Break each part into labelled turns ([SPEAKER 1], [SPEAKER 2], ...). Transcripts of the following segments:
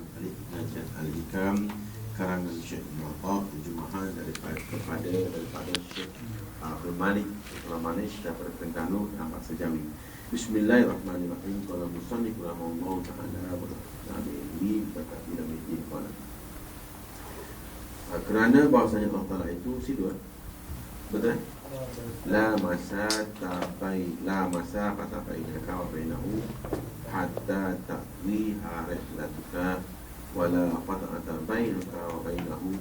[SPEAKER 1] Najat Al-Hikam karangan Syekh Mu'attaq terjemahan daripada Syekh Abdul Malik Al-Malik daripada Terengganu dan Bahasa Jawi. Bismillahirrahmanirrahim. Qala musannif rahimahullah ta'ala wa nabihi berkata demikian qala. Kerana bahasanya Allah Ta'ala itu sidua. Betul? La masa fatabainaka wa bainahu hatta ta'wiha rihlatuka wala fata'ata bainaka wa bainahu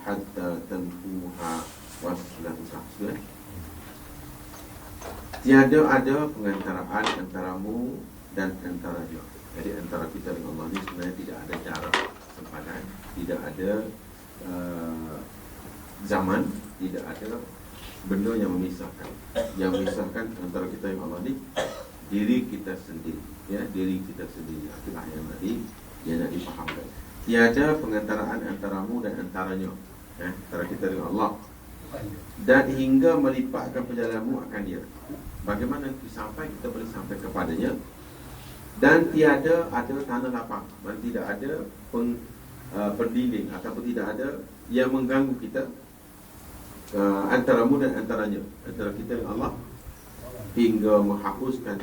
[SPEAKER 1] hatta tamhuha waslatuka. Tiada ada pengantaraan antaramu dan antara dia. Jadi antara kita dengan Allah ni sebenarnya tidak ada jarak sempadan, tidak ada zaman, tidak ada benda yang memisahkan. Yang memisahkan antara kita dengan Allah ni diri kita sendiri, ya, diri kita sendiri. Itulah yang nak difahamkan. Tiada pengantaraan antaramu dan antaranya, antara kita dengan Allah, dan hingga melipatkan perjalananmu akan dia. Bagaimana kita boleh sampai kepadanya? Dan tiada ada tanah lapang, dan tidak ada pendinding ataupun tidak ada yang mengganggu kita antaramu dan antaranya, antara kita dengan Allah, hingga menghapuskan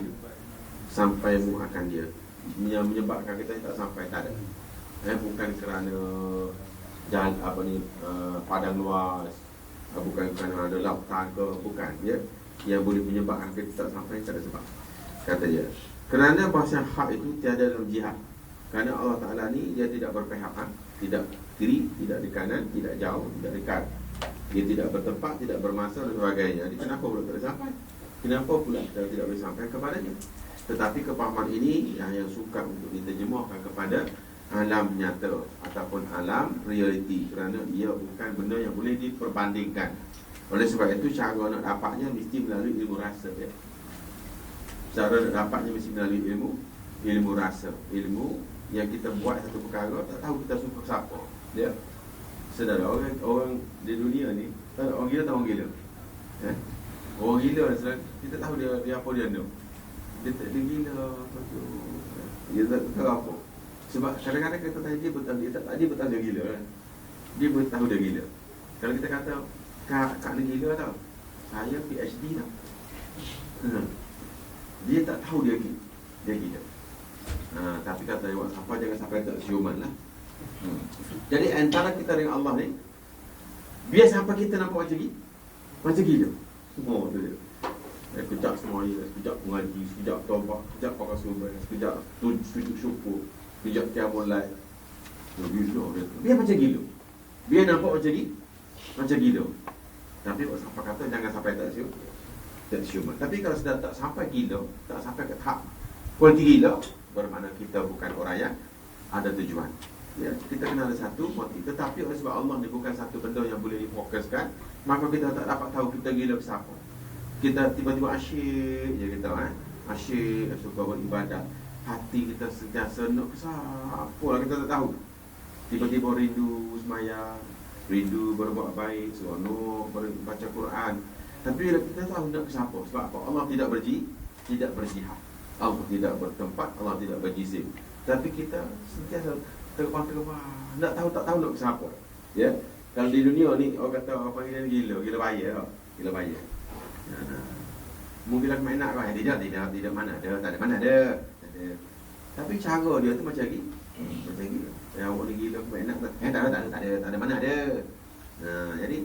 [SPEAKER 1] sampaimu akan dia. Yang menyebabkan kita tak sampai, tak ada. Bukan kerana jalan padang luas, bukan kerana ada lautan ke, bukan, ya. Yang boleh menyebabkan kita tak sampai, tak ada sebab. Kata dia, kerana bahasa hak itu tiada dalam jihad. Kerana Allah Ta'ala ni dia tidak berpihak, tidak kiri, tidak di kanan, tidak jauh, tidak dekat. Dia tidak bertempat, tidak bermasa dan sebagainya. Jadi kenapa pula tak boleh sampai? Kenapa pula kita tidak boleh sampai kepadanya? Tetapi kepahaman ini yang suka untuk diterjemahkan kepada alam nyata ataupun alam realiti, kerana ia bukan benda yang boleh diperbandingkan. Oleh sebab itu cara nak dapatnya mesti melalui ilmu rasa, ya. Cara nak dapatnya mesti melalui ilmu rasa, ilmu yang kita buat satu perkara tak tahu kita suka siapa, ya. Saudara, orang di dunia ni orang gila tak orang gila, ya? Orang gila kita tahu dia apa dia nak. Dia tak dia gila, lepas tu dia tak tahu apa. Sebab kadang-kadang kita tanya dia betul, dia tak dia betul dia gila, kan? Dia tahu dia gila. Kalau kita kata Kak ni gila tau, saya PhD tau, dia tak tahu dia gila. Tapi kata siapa jangan sampai tak siuman lah. Jadi antara kita dengan Allah ni, biar sampai kita nampak macam gila. Semua tu dia. Sekejap semuanya, sekejap mengaji, sekejap taubat, sekejap pakai sunnah, sekejap sujud syukur, sekejap qiyamul lail. Gila dia. Biar macam gila. Biar nampak macam gila. Tapi siapa kata jangan sampai tak siuman. Tapi kalau sudah tak sampai gila, tak sampai ke tahap kualiti gila, bermakna kita bukan orang yang ada tujuan. Ya, kita kena ada satu motif. Tetapi oleh sebab Allah ni bukan satu benda yang boleh difokuskan, maka kita tak dapat tahu kita gila ke siapa. Kita tiba-tiba asyik je kita, asyik, suka beribadat. Hati kita sentiasa nak ke siapa lah kita tak tahu. Tiba-tiba rindu sembahyang, rindu berbuat baik, seronok baca Quran. Tapi kita tahu nak ke siapa. Sebab apa? Allah tidak berjihad, Allah tidak bertempat, Allah tidak berjizim. Tapi kita sentiasa terkepang, tak tahu nak ke siapa, ya. Kalau di dunia ni orang kata apa panggil gila bayar. Mungkin lah main nak kan, tidak mana ada, tak ada mana ada. Tapi cara dia tu macam gila. Yang awak ni gila main nak tak ada mana ada. Jadi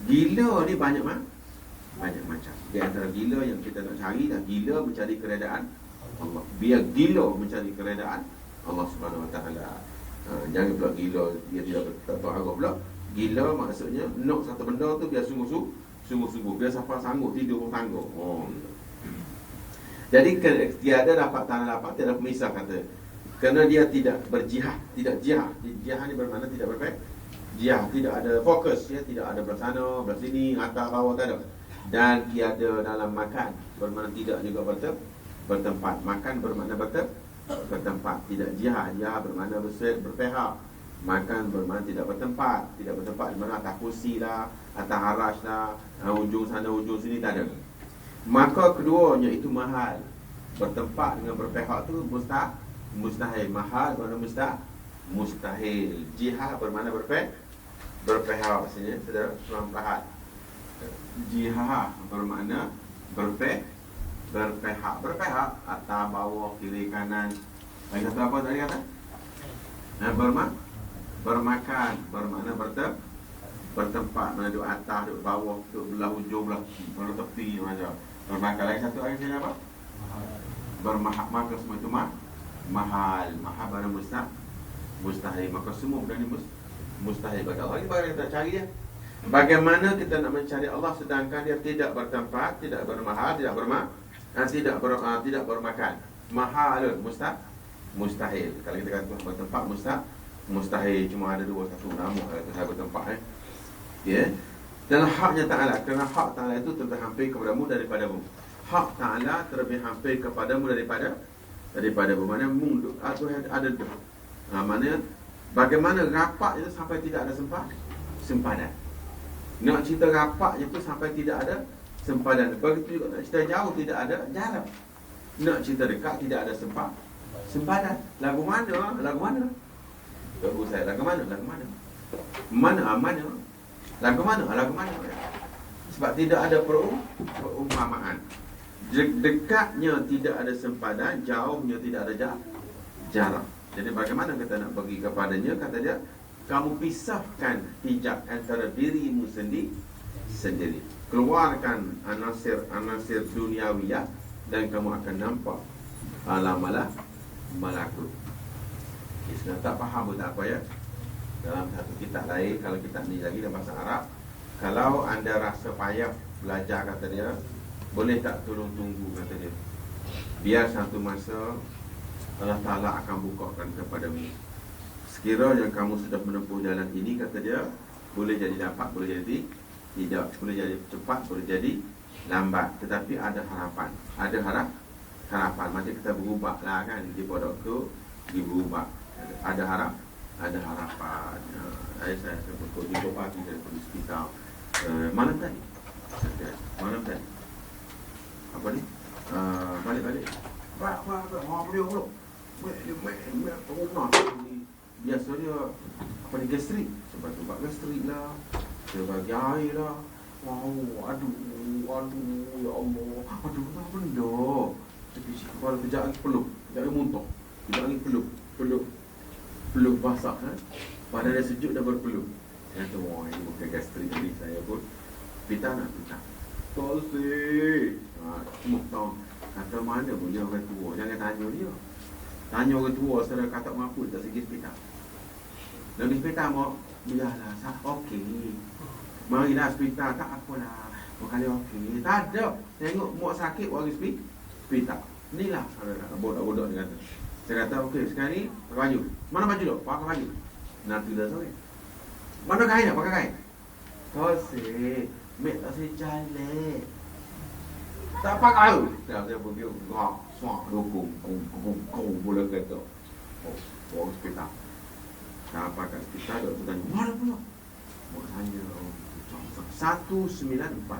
[SPEAKER 1] gila ni banyak macam. Di antara gila yang kita nak cari dah gila mencari keredaan Allah. Biar gila mencari keredaan Allah Subhanahu Wa Taala. Jangan pula gila dia tidak tahu arah pula. Gila maksudnya nak satu benda tu biar sungguh-sungguh, biar siapa sanggup tidur pun tangguh. Jadi tiada dapat tanah lapang, tiada pemisah kata. Kerana dia tidak berjihad, tidak jihad. Jihad ni bermakna tidak berpihak. Jihad tidak ada fokus, ya, tidak ada belah sana, belah sini, atas bawah, tak ada. Dan tiada dalam makan, bermakna tidak juga bertempat. Makan bermakna bertempat. Tidak jihad bermakna berpihak. Makan bermakna tidak bertempat. Tidak bertempat bermakna atas kursi lah, atas harash lah, ujung sana ujung sini, tak ada. Maka keduanya itu mahal. Bertempat dengan berpihak tu Mustahil. Mahal bermakna mustahil. Jihad bermakna berpihak. Maksudnya saudara kurang faham. Jihad bermakna berpihak. Berpihak atas, bawah, kiri, kanan. Lagi satu apa tadi kata? Bermakan bermakna bertempat, mana duduk atas, duduk bawah, duduk belah hujung, belah tepi macam. Bermakan. Lagi satu lagi saya apa? Bermahak. Maka semua itu mahal. Mahal barang mustahil. Maka semua benda ni mustahil bagi Allah. Ini barang kita cari dia. Bagaimana kita nak mencari Allah sedangkan dia tidak bertempat, tidak bermahal, tidak bermakan. Mahal mustahil. Kalau kita kata bertempat mustahil. Cuma ada dua satu nama kata saya bertempat ya. Dan haknya Ta'ala, kerana hak Ta'ala itu terlebih hampir kepadamu daripadamu. Hak Ta'ala terlebih hampir kepadamu daripadamu. Mana mung ada tu. Mana bagaimana rapat itu sampai tidak ada sempadan. Nak cerita rapatnya pun sampai tidak ada sempadan. Begitu juga nak cerita jauh tidak ada jarak. Nak cerita dekat tidak ada sempadan. Lagu mana? Lagu saya lagu mana? Lagu mana? Sebab tidak ada perumpamaan. Dekatnya tidak ada sempadan, jauhnya tidak ada jarak. Jadi bagaimana kita nak pergi kepadanya? Kata dia, kamu pisahkan hijab antara dirimu sendiri. Keluarkan anasir duniawiyah dan kamu akan nampak alam malakut. Sebenarnya tak faham pun tak apa ya. Dalam satu kitab lain, kalau kitab ni lagi dalam bahasa Arab, kalau anda rasa payah belajar, kata dia, boleh tak tolong tunggu, kata dia. Biar satu masa Allah Ta'ala akan bukakan kepadamu. Sekiranya kamu sudah menempuh jalan ini, kata dia, boleh jadi dapat, boleh jadi tidak, boleh jadi cepat, boleh jadi lambat. Tetapi ada harapan. Ada harapan. Macam kita berubah lah kan, di pondok tu diberubah. Ada harapan. Saya betul di pagi dari hospital. Malam tadi. Apa ni? Balik. Apa beliau. Biasa dia apa ni, gastrik. Sebab gastrik lah, sebagai air lah. Aduh ya Allah. Aduh apa benda. Tapi kepala kejap lagi peluk, kejap lagi muntah, kejap lagi peluk basah kan. Pada dia sejuk dah berpeluk. Saya kata, wah ini bukan gastrik. Jadi saya pun pita. Tolsi. Semua tahu. Kata mana punya orang tua. Jangan tanya dia. Tanya orang tua, saudara kata mampu tak segi pita. Lagi pita mau biarlah. Okey. Marilah hospital, tak apalah. Bukan okey. Tak ada. Tengok mak sakit bagi pita. Inilah bodoh-bodoh dia kata. Saya kata okey, sekarang ni pakai baju. Mana baju tu? Pakai baju. Nanti dah sore. Mana kain nak pakai kain? Tosik. Mek tak boleh jalan. Tak pakai tu. Saya pergi suak dukung bola kata. Oh, hospital. Tak pakai hospital, doktor tanya, mana pula? Mak tanya, 194.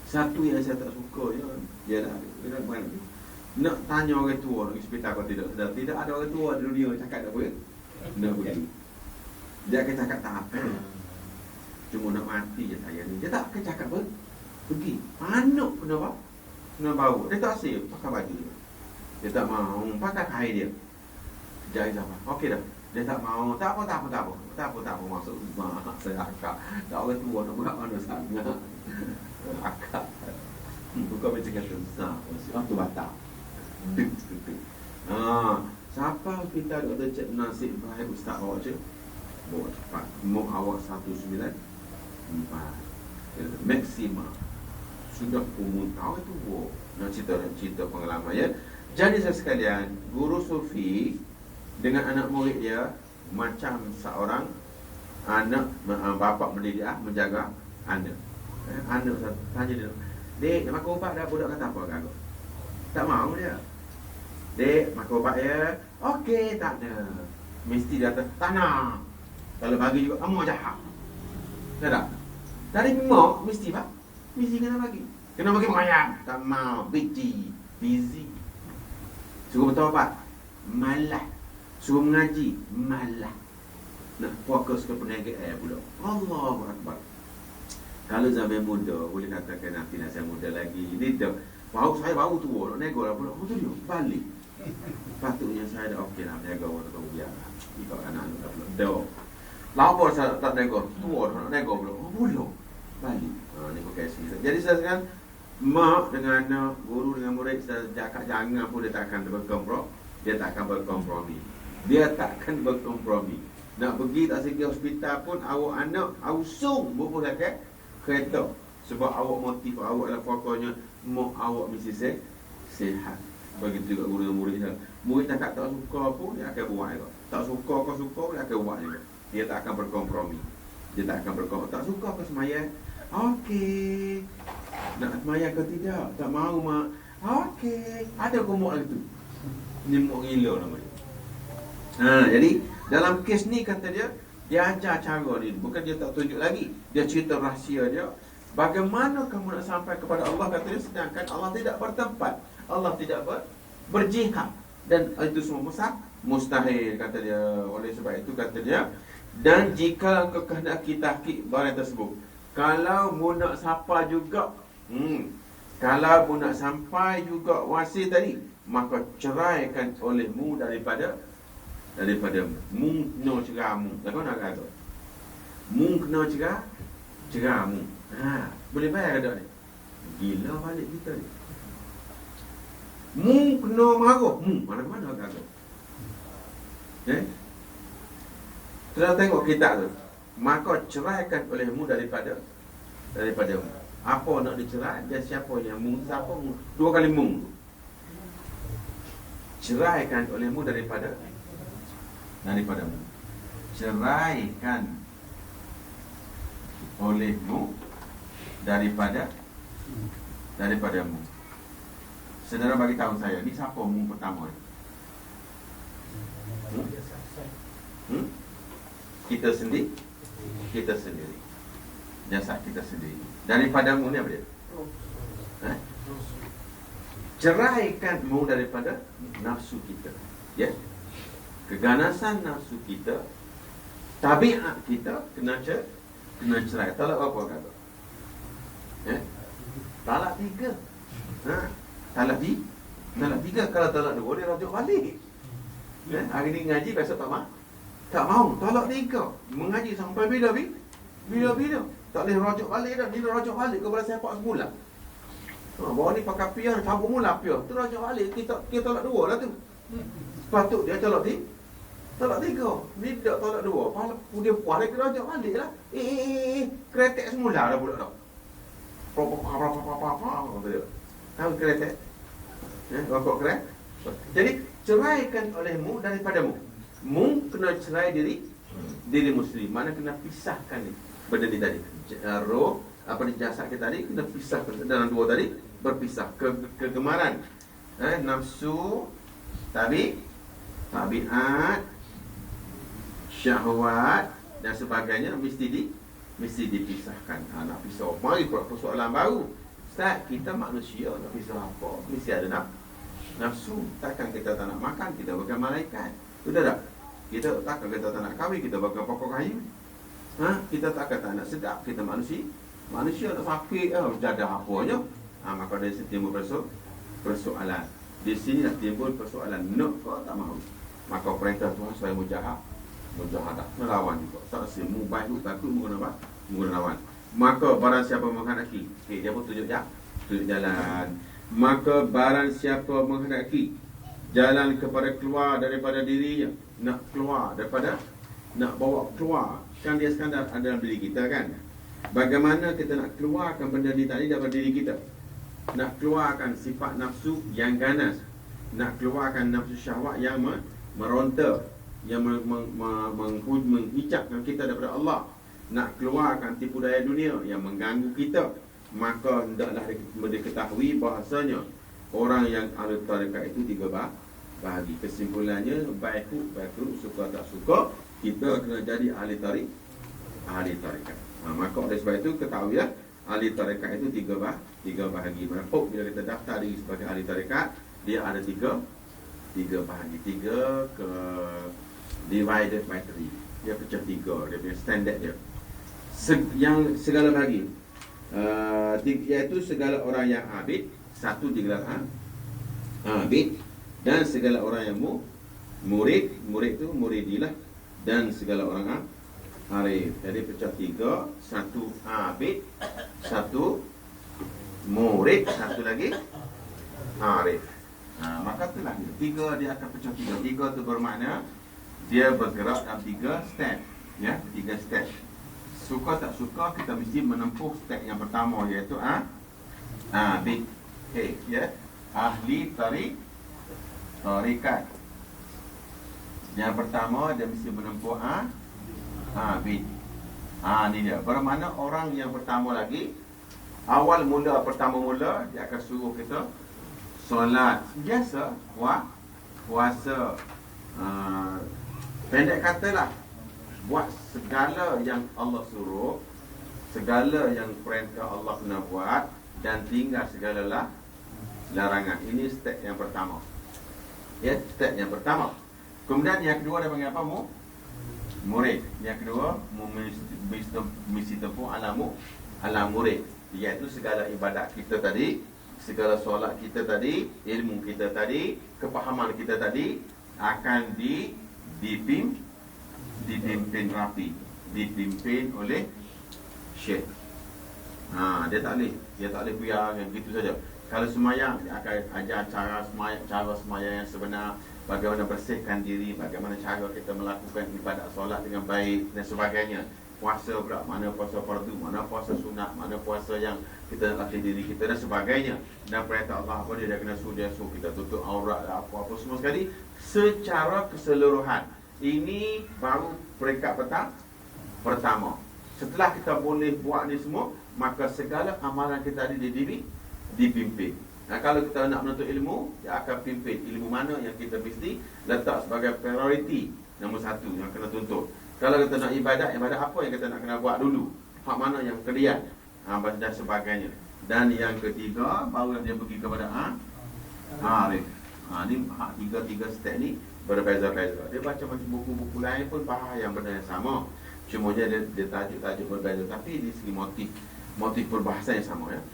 [SPEAKER 1] Satu yang saya tak suka dia nak mana? Nak tanya orang tua nak hospital kau tidak. Tidak ada orang tua di dunia cakap tak boleh. Nak pergi. Dia akan cakap tak apa. Cuma nak mati je saya ni. Dia tak akan cakap apa. Pergi. Anak pun apa? Kena bau. Dia tak asyik pakai baju dia. Dia tak mahu pakai kain dia. Jari apa? Okey dah. Dia tak mahu. Tak apa masuk rumah. Saya akak. Tak orang tua nak buat mana sangat. Akak. Bukan macam kata besar. Tu batal. Dek. Siapa kita doktor cek nasib baik ustaz awak je? Bawa cepat. Mau awak 194. Maksima. Sudah umur tahu itu nak cerita pengalaman ya. Jadi saya sekalian, guru sufi dengan anak murid dia macam seorang anak bapa mendidik menjaga anak. Anak tanya dia, "Dek, nak makan ubat dah?" Budak kata apa kan? Tak mau dia. "Dek, makan ubat ya?" "Okey, tak ada." Mesti dia kata, "Tak nak." Kalau bagi juga, "Kamu jahat." Tak? Dari mak mesti pak. Mesti kena bagi. Kena bagi mayat. Tak mau. Busy. Suruh bertaubat, malah. Suruh mengaji, malah. Nak fokus ke perniagaan pula. Allahu Akbar. Kalau zaman muda, boleh katakan nanti nak saya muda lagi. Ini dah, saya baru tua, nak nego lah pula. Oh tu dia, balik. Patutnya saya dah okey lah, nego orang tu biar. Ikut anak-anak tak pula. Dah. Lama saya tak nego, tua nak nego pula. Oh boleh. Balik. Ni kasih. Jadi saya sekarang, mak dengan guru dengan murid, saya cakap jangan pun dia tak akan berkompromi. Dia tak akan berkompromi. Dia tak akan berkompromi. Nak pergi tak segi hospital pun, awak anak, ausung bubuh dekat kereta. Sebab awak motif awak adalah pokoknya mak awak mesti sihat. Begitu juga guru dan murid dia. Murid cakap tak suka pun, dia akan buat juga. Tak suka kau suka, dia akan buat juga. Dia tak akan berkompromi. Dia tak akan berkompromi. Tak suka kau semayang? Okey. Nak semayang ke tidak? Tak mahu mak? Okey. Ada komok lagi tu. Ni mok gila nama dia. Jadi dalam kes ni kata dia ajar cara ni. Bukan dia tak tunjuk lagi. Dia cerita rahsia dia. Bagaimana kamu nak sampai kepada Allah, kata dia, sedangkan Allah tidak bertempat. Allah tidak berjihad. Dan itu semua mustahil, kata dia. Oleh sebab itu kata dia, dan jika engkau kehendaki tahqiq barang tersebut, kalau mu nak sampai juga kalau mu nak sampai juga wasi tadi, maka ceraikan olehmu daripada mu kena ceramu. Lagu nak kata mu kena ceramu. Boleh bayar tak ni? Gila balik kita ni. Mu kena marah. Mana kata? Kita tengok kitab tu. Maka ceraikan olehmu daripada mu. Apa nak dicerai? Dia siapa yang mu? Siapa mu? 2 kali mu. Ceraikan olehmu daripada mu. Ceraikan olehmu daripadamu. Saudara bagi tahu saya, ni siapa mu pertama ni? Kita sendiri. Jasad kita sendiri. Daripadamu ni apa dia? Ceraikan mu daripada nafsu kita. Ya. Keganasan nafsu kita, tabiat kita kena cerai. Talak apa kata? Talak 3. Talak 3. Kalau talak 2 dia rujuk balik. Hari ni ngaji, besok tak mau. Talak 3. Mengaji sampai bila? Tak boleh rujuk balik dah. Dia rujuk balik kepada sepak semula. Bawa ni pakai piah, cabut mula piah. Tu rujuk balik, kita talak 2 lah tu. Sepatut dia talak 3. Ni tak talak 2. Dia puas dia rujuk balik lah. Kretek semula dah pula dah. Tahu kretek? Rokok kretek? Jadi ceraikan olehmu daripadamu. Mu kena cerai diri muslim. Mana kena pisahkan ni benda ni tadi. Roh apa di jasad kita tadi kena pisahkan. Dalam 2 tadi berpisah. Kegemaran, nafsu, tabiat, syahwat dan sebagainya mesti dipisahkan. Nak pisah. Mari persoalan baru. Ustaz, kita manusia nak pisah apa? Mesti ada nafsu. Takkan kita tak nak makan, kita bagai malaikat. Sudah tak? Kita takkan kita tak nak kahwin, kita bagai pokok kayu. Kita takkan tak nak sedap, kita manusia nak sakit, jadah apanya. Maka dari sini timbul persoalan. Di sini dah timbul persoalan. Nak kau tak mahu. Maka perintah Tuhan supaya mujahadah, melawan juga. Tak rasa baik tu takut menggunakan. Maka barang siapa menghendaki, dia pun tunjuk jalan. Maka barang siapa menghendaki jalan kepada keluar daripada dirinya, nak bawa keluar, kan dia sekadar ada dalam diri kita kan. Bagaimana kita nak keluarkan benda ni tadi daripada diri kita? Nak keluarkan sifat nafsu yang ganas, nak keluarkan nafsu syahwat yang meronta, yang mengicapkan kita daripada Allah, nak keluarkan tipu daya dunia yang mengganggu kita. Maka hendaklah diketahui bahasanya orang yang ahli tarekat itu 3 bahagi. Kesimpulannya, baik suka tak suka, kita kena jadi ahli tarekat. Maka oleh sebab itu ketahuilah ahli tarekat itu 3 bahagi. Bila kita daftar diri sebagai ahli tarekat, dia ada 3 3 bahagi 3 ke divided by 3. Dia pecah 3, dia punya standard dia. Yang segala bahagi iaitu segala orang yang abid, satu digelar abid, dan segala orang yang murid tu muridilah, dan segala orang arif. Jadi pecah 3, satu abid, satu murid, satu lagi arif. Maka itulah 3 dia akan pecah 3. 3 tu bermakna dia bergerak dalam 3 step, ya, 3 step. Suka tak suka kita mesti menempuh step yang pertama, iaitu abid. Ya, ahli tarikat. Yang pertama dia mesti menempuh abid. Ni dia. Bermakna orang yang pertama lagi, pertama mula dia akan suruh kita solat biasa, puasa. Pendek katalah, buat segala yang Allah suruh, segala yang perintah Allah kena buat, dan tinggal segala larangan. Ini step yang pertama. Ya, step yang pertama. Kemudian yang kedua dia panggil apa? Murid. Yang kedua, mesti tempuh ala murid, iaitu segala ibadat kita tadi, segala solat kita tadi, ilmu kita tadi, kepahaman kita tadi akan dipimpin rapi, dipimpin oleh syekh. Dia tak boleh biar begitu saja. Kalau semayang, dia akan ajar cara semayang yang sebenar, bagaimana bersihkan diri, bagaimana cara kita melakukan ibadat solat dengan baik dan sebagainya. Puasa pula, mana puasa fardu, mana puasa sunat, mana puasa yang kita nak latih diri kita dan sebagainya. Dan perintah Allah apa dia kena suruh kita tutup aurat, apa-apa semua sekali secara keseluruhan. Ini baru peringkat pertama. Setelah kita boleh buat ni semua, maka segala amalan kita ada dipimpin. Kalau kita nak menuntut ilmu, dia akan pimpin ilmu mana yang kita mesti letak sebagai prioriti nombor 1 yang kena tuntut. Kalau kita nak ibadat apa yang kita nak kena buat dulu, hak mana yang kelian, dan sebagainya. Dan yang ketiga, baru dia pergi kepada arif. Ni hak tiga step ni berbeza-beza. Dia baca macam buku-buku lain pun bahas yang benda yang sama, cuma dia tajuk-tajuk berbeza, tapi di segi motif perbahasan yang sama, ya.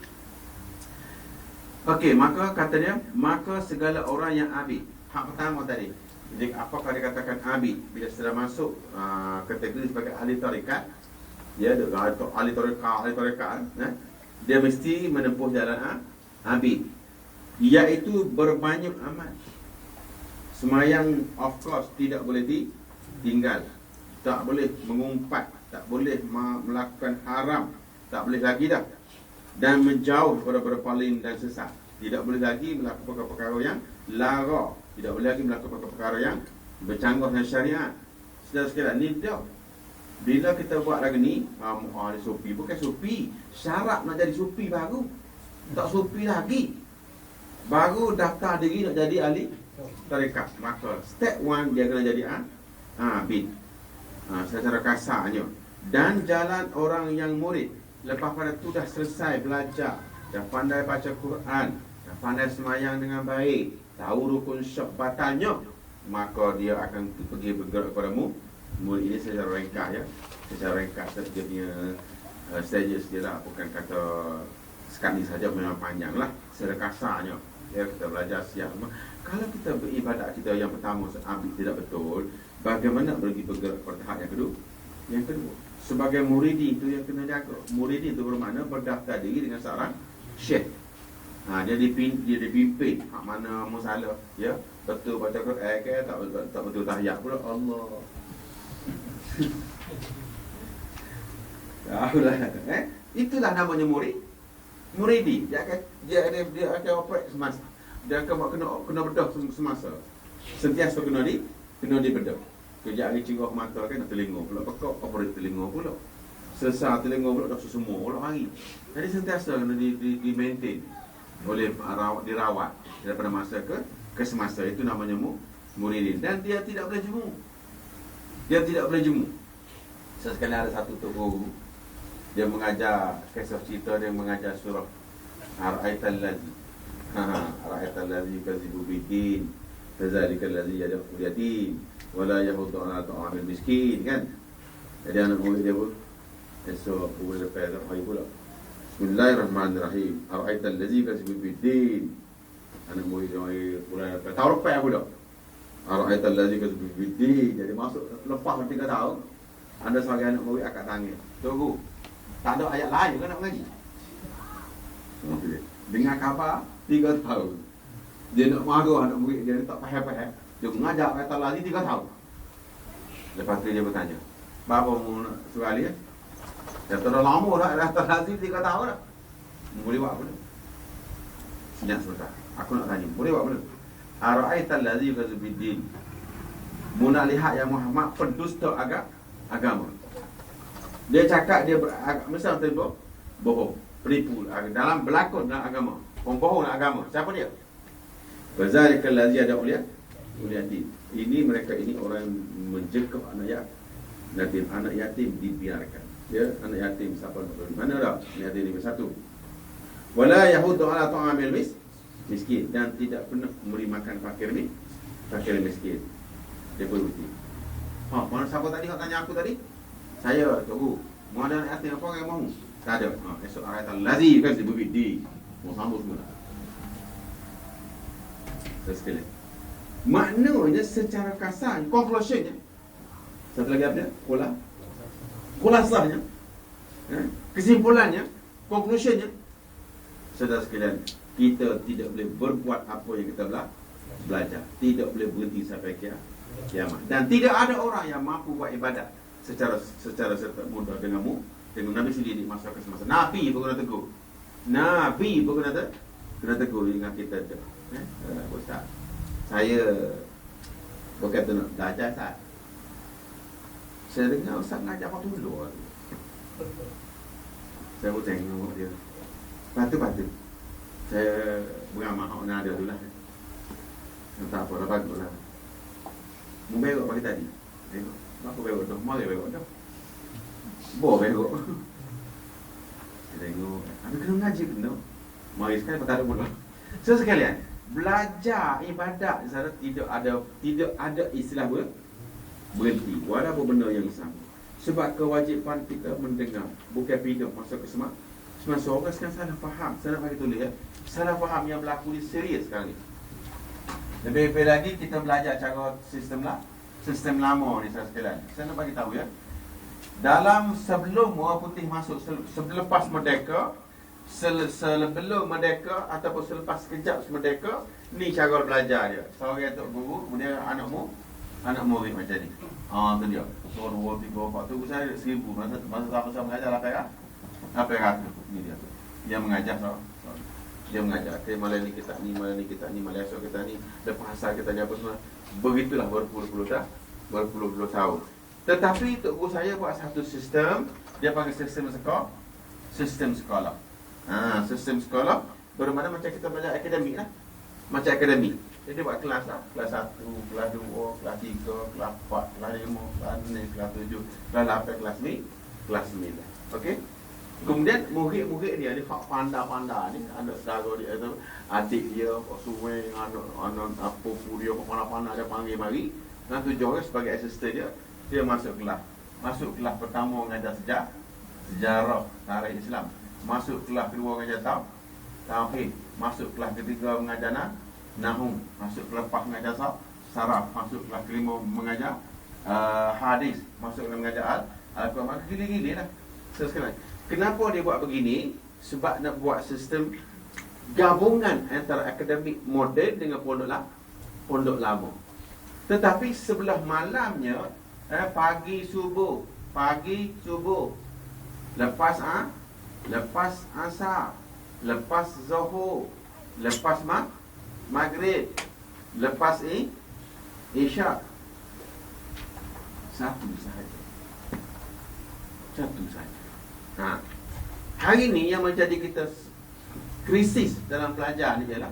[SPEAKER 1] Okey, maka kata dia, maka segala orang yang abid. Hak pertama tadi, jadi apakah dikatakan abid? Bila sudah masuk kategori sebagai ahli tarikat, dia ahli tarikat, dia mesti menempuh jalan abid, iaitu berbanyak amal. Semayang of course tidak boleh ditinggal, tak boleh mengumpat, tak boleh melakukan haram, tak boleh lagi dah, dan menjauh daripada berpaling dan sesat. Tidak boleh lagi melakukan perkara yang lara, tidak boleh lagi melakukan perkara yang bercanggah dengan syariat. Saudara sekalian, ni dia. Bila kita buat lagi ni, ni sufi, bukan sufi. Syarat nak jadi sufi baru. Tak sufi lagi, baru daftar diri nak jadi ahli tarikat. Maka step 1 dia kena jadi abid, secara kasarnya. Dan jalan orang yang murid, lepas pada tu dah selesai belajar, dah pandai baca Quran, dah pandai semayang dengan baik, tahu rukun syak batalnya, maka dia akan pergi bergerak kepada murid. Ini secara ringkas, ya. Secara ringkas dia punya stages dia lah, bukan kata sekali saja, memang panjang lah. Secara kasarnya, ya, kita belajar siap. Kalau kita beribadat kita yang pertama abid tidak betul, bagaimana pergi bergerak kepada tahap yang kedua? Yang kedua, sebagai muridi itu yang kena jaga. Muridi itu bermakna berdaftar diri dengan seorang syekh. Dia dipimpin hak mana masalah, ya. Betul baca Quran ke tak betul tahiyat pula, Allah. Itulah namanya muridi. Dia akan operate semasa. Dia akan kena bedah semasa. Sentiasa kena dibedah. Kejap hari cingguh mata kan, telinga pula pekak, operate telinga pula. Sesar telinga pula, dah semua pula hari. Jadi sentiasa kena di-maintain oleh dirawat daripada masa ke semasa. Itu namanya muridin. Dan dia tidak boleh jemu. Sekali ada satu tok guru, dia mengajar kisah cerita, dia mengajar surah Ara'aital ladzi Ara'aital ladzi yukadzibu biddin. Fazalika allazi yad'u yatim wala yahuddu ala ta'amil miskin, kan? Jadi anak murid dia pun esok boleh lepas hari pula. Bismillahirrahmanirrahim. Ara'aita allazi kasibu biddin. Anak murid dia boleh lepas tahun lepas pula. Ara'aita allazi kasibu biddin. Jadi masuk lepas 3 tahun. Anda sebagai anak murid akak tangan. Tunggu. Tak ada ayat lain kan nak mengaji. Dengar khabar 3 tahun. Dia nak marah anak murid dia tak faham-faham. Dia mengajar kata lagi 3 tahun. Lepas tu dia bertanya, "Bapa mau nak soal dia?" Dia dah lama dah lagi 3 tahun dah. Boleh buat apa? Senyap sebentar. Aku nak tanya, boleh buat apa? Ara'aita allazi yukazzibu biddin. Mu nak lihat yang Muhammad pendusta agama. Dia cakap dia misal terlibat bohong, penipu dalam berlakon dalam agama. Pembohong dalam agama. Siapa dia? Fazalika allazi yad'u yatim. Ini mereka ini orang menjekap anak yatim. Anak yatim dibiarkan. Ya, anak yatim siapa nak tahu mana dah? Anak yatim 1. Wala yahuddu ala ta'amil miskin, dan tidak pernah memberi makan fakir miskin. Dia berbukti. Mana siapa tadi yang tanya aku tadi? Saya, Cikgu. Mau ada anak yatim apa yang mahu? Tak ada. Esok ayat al-lazi kan dibukti. Mau sambung semua. Sekali. Maknanya secara kasar, conclusionnya. Satu lagi apa dia? Kulasahnya. Kesimpulannya, conclusionnya. Saudara sekalian, kita tidak boleh berbuat apa yang kita belajar. Tidak boleh berhenti sampai kiamat. Dan tidak ada orang yang mampu buat ibadat secara serta mudah dengan Nabi sendiri masa ke semasa. Nabi pun kena tegur. Nabi pun kena tegur dengan kita tu. Ustaz, saya berkata nak belajar tak? Saya dengar Ustaz ngajar apa dulu. Saya pun tengok dia. Patu. Saya beramal hak nak ada tu lah. Tak apa, bagus lah. Mu berok pagi tadi. Tengok. Apa berok tu? Mari berok tu. Berok. Saya tengok. Habis kena ngaji kena. Mari sekali perkara mula. So sekalian, belajar ibadat sana tidak ada istilah berhenti walaupun benda yang sama. Sebab kewajipan kita mendengar, bukan pindah masuk ke semak. Semasa orang sekarang salah faham. Saya nak bagi tulis ya. Salah faham yang berlaku ni serius sekarang ni. Lebih-lebih lagi kita belajar cara sistem lama ni saya sekalian. Saya nak bagi tahu ya. Dalam sebelum orang putih masuk, selepas merdeka, sebelum merdeka ataupun selepas sekejap merdeka, ni cara belajar dia. Seorang tok guru, kemudian anak murid macam ni. Tu dia. So 2 3 4 tu saya 1000 masa saya mengajar apa yang ni dia. Dia mengajar dia mengajar. Malam ni kita ni, malam esok kita ni, lepas asal kita ni apa semua. Begitulah berpuluh-puluh tahun. Tetapi tok guru saya buat satu sistem, dia panggil sistem sekolah. Sistem sekolah bermakna macam kita belajar akademik lah. Macam akademik. Jadi dia buat kelas lah. Kelas 1, kelas 2, kelas 3, kelas 4, kelas 5, kelas 6, kelas 7, kelas 8, kelas 9. Okey? Kemudian murid-murid dia ni pandai-pandai ni, ada saudara dia tu, adik dia, sungai, anak apa pun dia pandai-pandai dia panggil mari. Dan tujuh orang sebagai asisten dia masuk kelas pertama mengajar sejarah tarikh Islam. Masuk kelas kedua mengajar tauhid. Masuk kelas ketiga mengajar nahwu. Masuk kelas empat mengajar saraf. Masuk kelas kelima mengajar hadis. Masuk kelas mengajar Al-Quran. Gili-gili lah. Sekarang, kenapa dia buat begini? Sebab nak buat sistem gabungan antara akademik moden dengan pondok lama. Tetapi sebelah malamnya, pagi subuh, lepas asar, lepas zuhur, lepas maghrib, lepas isyak, satu sahaja. Hari ni yang menjadi kita krisis dalam pelajar ni ialah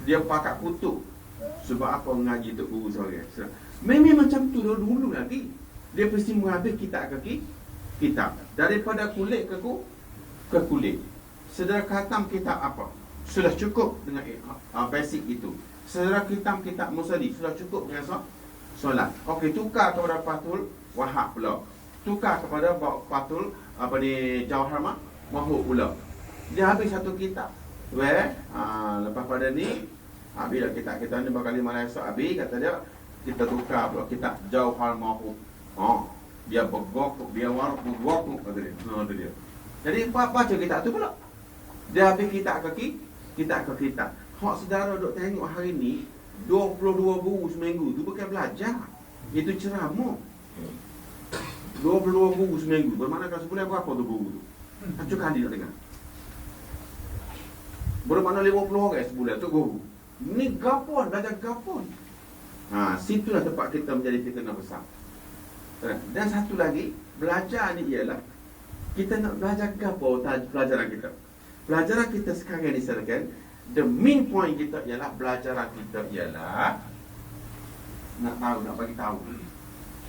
[SPEAKER 1] dia pakat kutuk. Sebab apa mengaji tok guru saya? Memang macam tu dulu lagi. Dia mesti mengambil kitab ke kitab. Daripada kulit ke kulit. Saudara khatam kitab apa? Sudah cukup dengan basic itu. Saudara kitab Musali sudah cukup dengan solat. Okey, tukar kepada Fathul Wahab pula. Tukar kepada Fathul Jawhar Mahmud pula. Dia habis satu kitab. Lepas pada ni, bila kita ni bakal 5 esok habis, kata dia, kita tukar pula kitab Jawhar Mahmud. Dia bergok, dia waruk, kata dia. Itu dia. Jadi baca kitab tu pula. Dia habis kitab ke kitab. Hak saudara duk tengok hari ni 22 guru seminggu tu bukan belajar. Itu ceramah. 22 guru seminggu. Bermakna kalau sebulan berapa tu guru tu? Satu kali nak dengar. Bermakna 50 orang sebulan tu guru. Ni gapon, belajar gapon. Situlah tempat kita menjadi fitnah besar. Dan satu lagi, belajar ni ialah kita nak belajar gapo pelajaran kita. Pelajaran kita sekarang ni sekarang, the main point kita ialah pelajaran kita ialah nak bagi tahu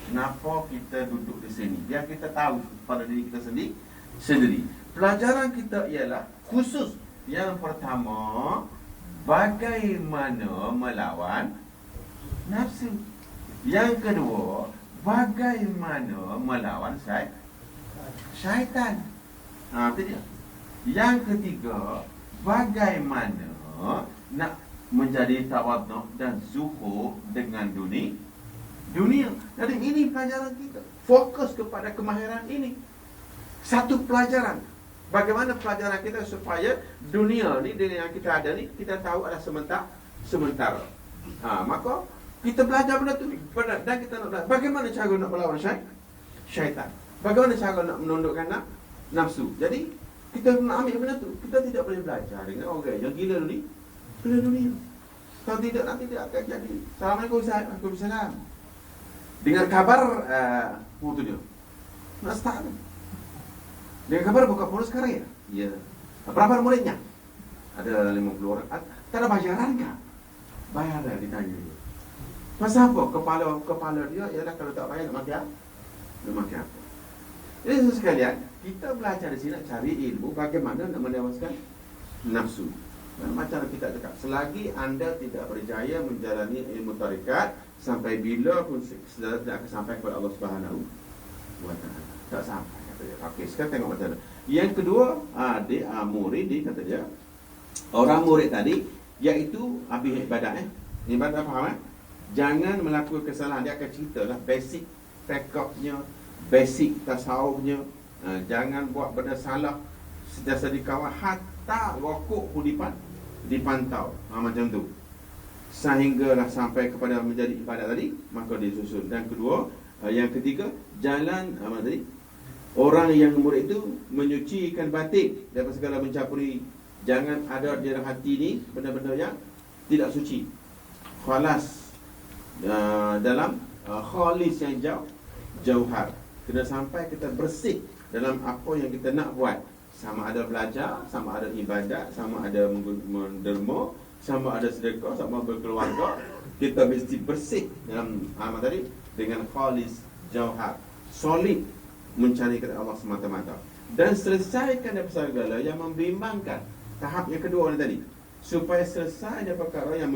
[SPEAKER 1] kenapa kita duduk di sini. Biar kita tahu pada diri kita sendiri. Pelajaran kita ialah khusus. Yang pertama, bagaimana melawan nafsu. Yang kedua, bagaimana melawan syaitan. Itu dia. Yang ketiga, bagaimana nak menjadi tawaduk dan zuhur dengan dunia. Jadi ini pelajaran kita. Fokus kepada kemahiran ini. Satu pelajaran. Bagaimana pelajaran kita supaya dunia yang kita ada ni, kita tahu adalah sementara. Maka kita belajar benda tu dan kita nak belajar bagaimana cara nak melawan syaitan. Bagaimana cara nak menundukkan nafsu. Jadi kita nak ambil benda tu. Kita tidak boleh belajar dengan orang yang gila dunia. Kalau tidak, nanti dia akan jadi. Assalamualaikum Ustaz. Waalaikumsalam. Dengar kabar tu dia nak start ni. Dengar kabar buka polis sekarang ya? Ya. Berapa muridnya? Ada 50 orang. Tak ada bayaran kah? Bayaran ditanya dia. Pasal apa? Kepala dia ialah kalau tak bayar nak maki apa? Jadi sekalian, kita belajar di sini nak cari ilmu bagaimana nak menewaskan nafsu. Macam kita cakap, selagi anda tidak berjaya menjalani ilmu tarikat, sampai bila pun saudara tidak akan sampai kepada Allah Subhanahu wa Ta'ala. Tak sampai, kata dia. Okey, sekarang tengok macam mana. Yang kedua, murid dia kata dia, orang murid tadi, iaitu habis ibadat. Ibadat faham? Jangan melakukan kesalahan. Dia akan ceritalah basic fiqhnya, basic tasawufnya. Jangan buat benda salah sentiasa dikawal, hatta rokok pun dipantau. Macam tu. Sehinggalah sampai kepada menjadi ibadat tadi, maka dia susun. Dan kedua, yang ketiga, jalan tadi, orang yang murid itu menyucikan batin daripada segala mencampuri. Jangan ada di dalam hati ni benda-benda yang tidak suci. Khalas dalam khalis yang jauhar. Kena sampai kita bersih dalam apa yang kita nak buat. Sama ada belajar, sama ada ibadat, sama ada menderma, sama ada sedekah, sama berkeluarga. Kita mesti bersih dalam amal tadi dengan khalis jauhar. Solid mencari kepada Allah semata-mata. Dan selesaikan daripada segala yang membimbangkan. Tahap yang kedua tadi. Supaya selesai daripada perkara yang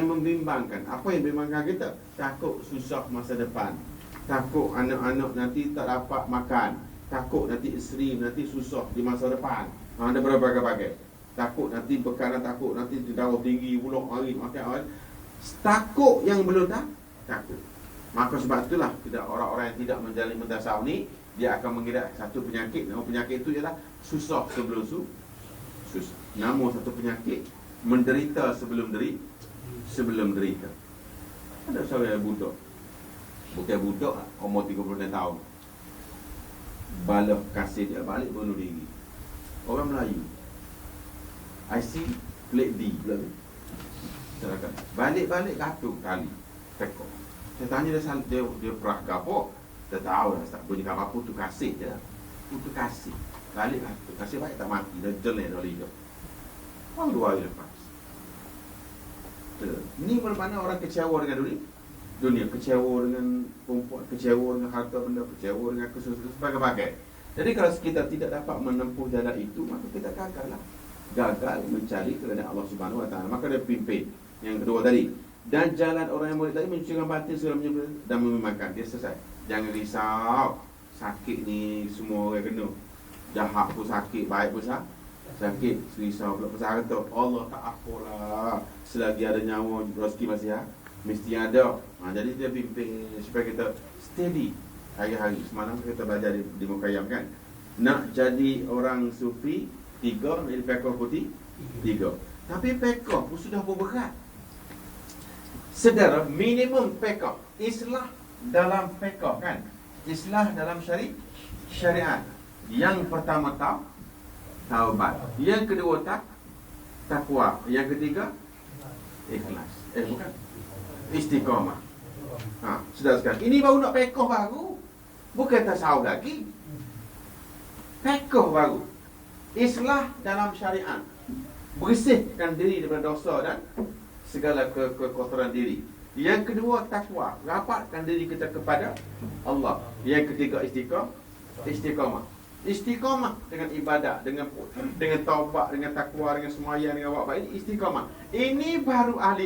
[SPEAKER 1] membimbangkan. Apa yang membimbangkan kita? Takut susah masa depan. Takut anak-anak nanti tak dapat makan. Takut nanti isteri nanti susah di masa depan. Ada berbagai-bagai. Takut nanti perkara, takut nanti darah tinggi, ulang hari, makan hari. Takut yang belum takut. Maka sebab itulah tidak orang-orang yang tidak menjalani mentasawuf ni, dia akan mengidap satu penyakit. Nama penyakit itu ialah susah sebelum susah. Nama satu penyakit menderita sebelum derita. Ada seorang budak. Bukan budak, umur 36 tahun. Bala kasih dia balik bunuh diri. Orang Melayu. IC plate D pula tu. Silakan. Balik gatuk kali. Tekok. Saya tanya dia perah ke apa? Dia tahu dah tak bunyi apa tu kasih je. Putus kasih. Balik gatuk. Kasih baik tak mati. Dia jelek dah hidup. Orang 2 hari lepas. Ini bermakna orang kecewa dengan dunia, kecewa dengan perempuan, kecewa dengan harta benda, kecewa dengan kesusahan sebagainya. Jadi kalau kita tidak dapat menempuh jalan itu, maka kita gagal mencari keridaan Allah Subhanahu wa Ta'ala. Maka dia pimpin Yang kedua tadi. Dan jalan orang yang murid tadi mencucikan batin segala macam dan mememakan. Dia selesai. Jangan risau. Sakit ni semua orang kena. Jahat pun sakit, baik pun sakit. Risau pula pasal kata Allah tak apalah. Selagi ada nyawa, rezeki masih mesti ada. Jadi dia pimpin supaya kita steady hari-hari. Semalam kita belajar di Mukayyam kan. Nak jadi orang sufi 3, nak jadi pekoh putih 3. Tapi pekoh pun sudah berat. Saudara, minimum pekoh. Islah dalam pekoh kan. Islah dalam syariat. Yang pertama taubat. Yang kedua takwa. Yang ketiga ikhlas. Bukan. Istiqamah. Sudah sekarang. Ini baru nak pekoh baru. Bukan tasawuf lagi. Pekoh baru. Islah dalam syariat. Bersihkan diri daripada dosa dan segala kekotoran diri. Yang kedua takwa, rapatkan diri kita kepada Allah. Yang ketiga istiqamah. Istiqamah dengan ibadat, dengan taubat, dengan takwa, dengan semayang, dengan buat baik. Istiqamah. Ini baru ahli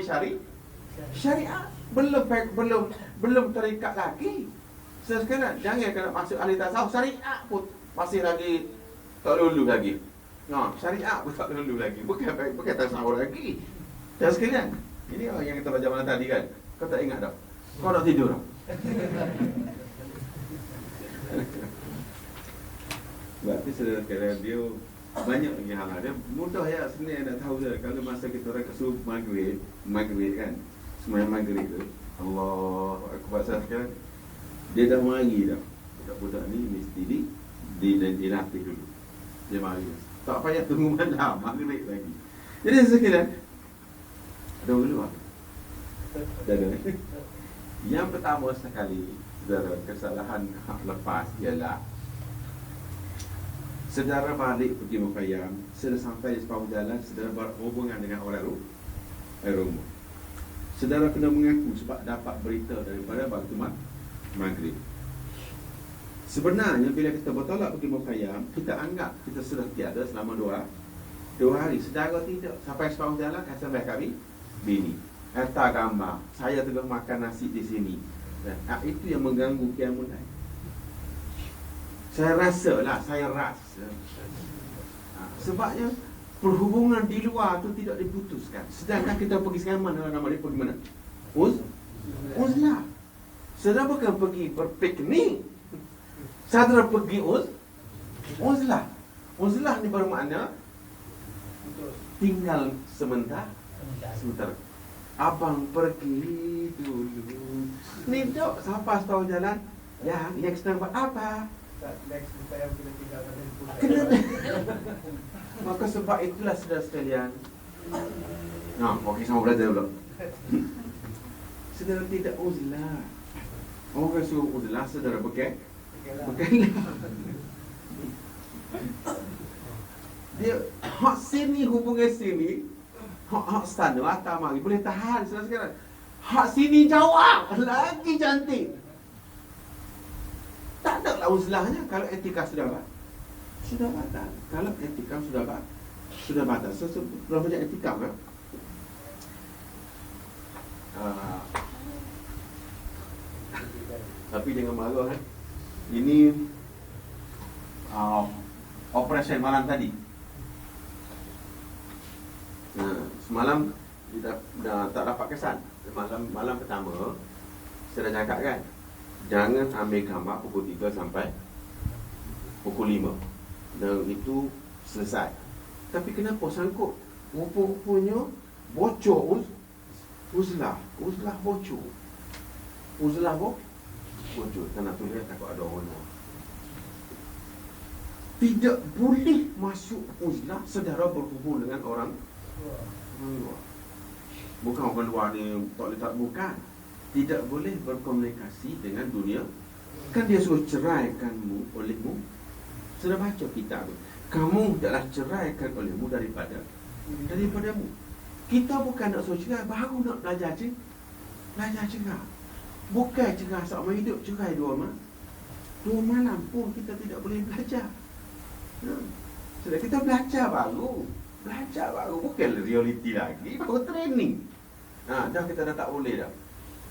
[SPEAKER 1] syariat. Belum terikat lagi. Sekarang jangan kena masuk ahli tasawuf, syariat pun masih lagi tak lulu lagi. Syariat pun tak lulu lagi. Bukan tasawuf lagi. Dan sekalian, ini yang kita belajar malam tadi kan. Kau tak ingat tak? Kau nak tidur tak? Berarti saudara sekalian, dia banyak lagi hal. Dia mudah ya sebenarnya nak tahu je. Kalau masa kita orang ke subuh maghrib kan. Semayang maghrib tu. Allah akbar sekalian. Dia dah mari dah. Budak-budak ni mesti dilatih dulu. Dia mari. Tak payah tunggu malam, maghrib lagi. Jadi sekalian, ada dulu lah. Yang pertama sekali, saudara, kesalahan lepas ialah saudara balik pergi Mukayyam, sudah sampai di separuh jalan, saudara berhubungan dengan orang rumah. Saudara kena mengaku sebab dapat berita daripada waktu maghrib. Sebenarnya bila kita bertolak pergi Mukayyam, kita anggap kita sudah tiada selama dua hari. Saudara tidak. Sampai separuh jalan, kata kami bini, hantar gambar saya tengah makan nasi di sini. Itu yang mengganggu qiyamul lail. Saya rasa sebabnya perhubungan di luar tu tidak diputuskan. Sedangkan kita pergi sekarang mana nama dia, pergi mana? Uzlah. Saudara bukan pergi berpiknik. Saudara pergi uzlah. Uzlah ni bermakna tinggal sementara. Abang pergi dulu. Ni dok sampai setahun jalan. Yang sedang buat apa? Kena. Maka sebab itulah saudara sekalian. Okey, sama belajar dulu. Saudara tidak uzlah. Orang suruh uzlah, saudara bukanlah. Dia hak sini hubungan sini. Hak sana atas mari boleh tahan saudara sekalian. Hak sini jawab lagi cantik. Tak ada lah uzlahnya kalau etika sudah batal. Kalau etika sudah batal. Berapa banyak etika kan? Tapi jangan marah kan. Ini operasi malam tadi. Semalam dah tak dapat kesan. Malam pertama saya dah cakap kan, jangan ambil gambar pukul 3 sampai pukul 5. Dan itu selesai. Tapi kenapa sangkut? Rupa-rupanya bocor uzlah bocor. Uzlah bocor. Tak nak tulis takut ada orang. Tidak boleh masuk uzlah saudara berhubung dengan orang luar. Bukan orang luar ni tak bukan. Tidak boleh berkomunikasi dengan dunia. Kan dia suruh ceraikanmu olehmu. Sudah baca kitab tu. Kamu hendaklah ceraikan olehmu daripadamu. Kita bukan nak suruh cerai, baru nak belajar cerai. Bukan cerai seumur hidup, cerai 2 malam pun kita tidak boleh belajar. Sudah kita belajar baru. Bukan realiti lagi, baru training. Dah kita dah tak boleh dah.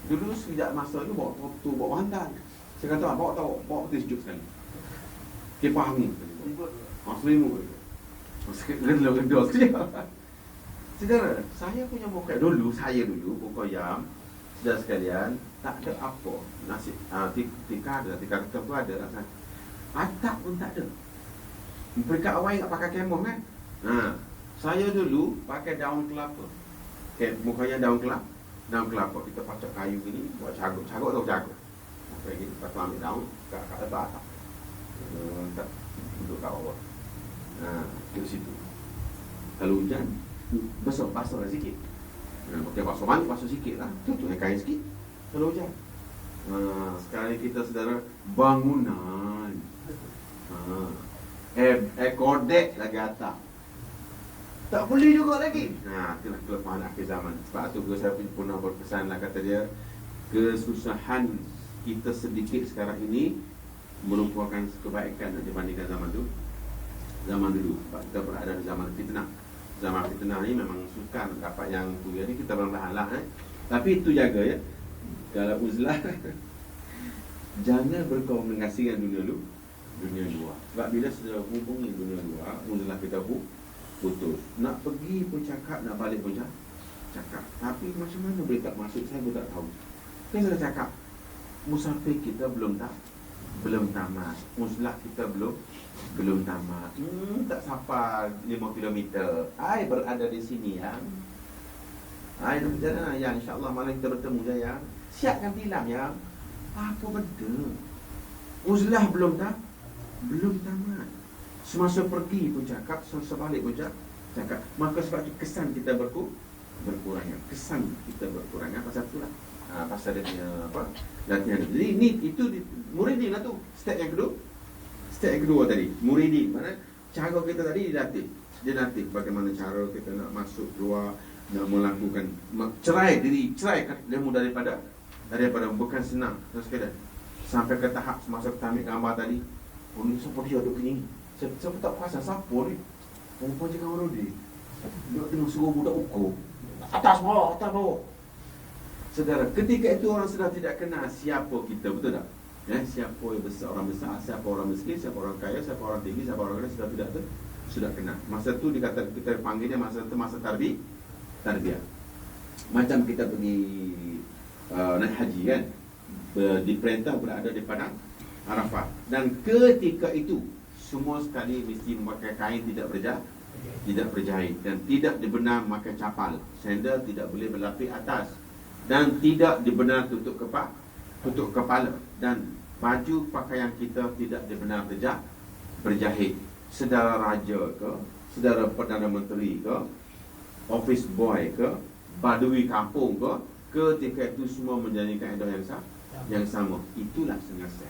[SPEAKER 1] Dulu sejak masa tu bawa tu bawa hantar. Saya kata bawa peti sejuk sekali. Kipas angin. Selimut. Gedor sekali. Saudara, saya punya bukan dulu, pokoknya saudara sekalian, tak ada apa. Nasi tikar tu ada rasa. Atap pun tak ada. Mereka awal tak pakai kemah kan? Saya dulu pakai daun kelapa. Mukanya daun kelapa. Kita pacak kayu gini, buat caguk atau jagung. Pakai gini, lepas tu ambil daun kat atas. Tak duduk kat bawah. Duduk situ. Kalau hujan, basah sikit. Pakai basuh sikit lah. Tutup kain sikit. Kalau hujan. Sekarang ni kita saudara bangunan. Kodek lagi atas. Tak boleh juga lagi. Itulah kelemahan akhir zaman. Sebab tu saya pernah berpesan lah, kata dia, kesusahan kita sedikit sekarang ini merupakan kebaikan dibandingkan zaman dulu. Sebab kita berada di zaman fitnah. Zaman fitnah ni memang sukar dapat yang tu. Jadi kita perlahan lah. Tapi itu jaga ya. Kalau uzlah jangan berkomunikasi dengan dunia luar. Sebab bila sudah hubungi dunia luar, uzlah kita putus. Nak pergi pun cakap, nak balik pun cakap. Tapi macam mana boleh tak masuk, saya pun tak tahu. Kan saya cakap, musafir kita belum tamat. Uzlah kita belum tamat. Tak sampai 5 kilometer. I berada di sini ya. I nak berjalan ya, insya-Allah malam kita bertemu ya. Siapkan tilam ya. Apa benda? Uzlah belum tamat. Semasa pergi pun cakap, semasa balik pun cakap. Maka sebab itu kesan kita berkurangan. Pasal itulah. Pasal dia punya latihan. Jadi itu muridin lah tu. Step yang kedua tadi, muridin. Mana cara kita tadi dia latih bagaimana cara kita nak masuk keluar, nak melakukan cerai ilmu daripada bukan senang. Sekadar sampai ke tahap semasa kita ambil gambar tadi, ni siapa dia duduk ni? Saya tak perasan siapa ni. Perempuan cakap orang dia duduk tengah suruh budak ukur atas bawah. Saudara, ketika itu orang sudah tidak kenal siapa kita, betul tak? Siapa yang besar, orang besar, siapa orang miskin, siapa orang kaya, siapa orang tinggi, siapa orang rendah, sudah kenal. Masa tu dikata, kita panggilnya masa tarbiyah. Macam kita pergi naik haji kan, diperintah berada di padang Arafah. Dan ketika itu semua sekali mesti memakai kain tidak berjahit dan tidak dibenar memakai capal. Sandal tidak boleh berlapis atas dan tidak dibenar tutup kepala, dan baju pakaian kita tidak dibenar berjahit. Saudara raja ke, saudara Perdana Menteri ke, office boy ke, badui kampung ke, ketika itu semua menjadi kaedah yang sama. Itulah sengaja.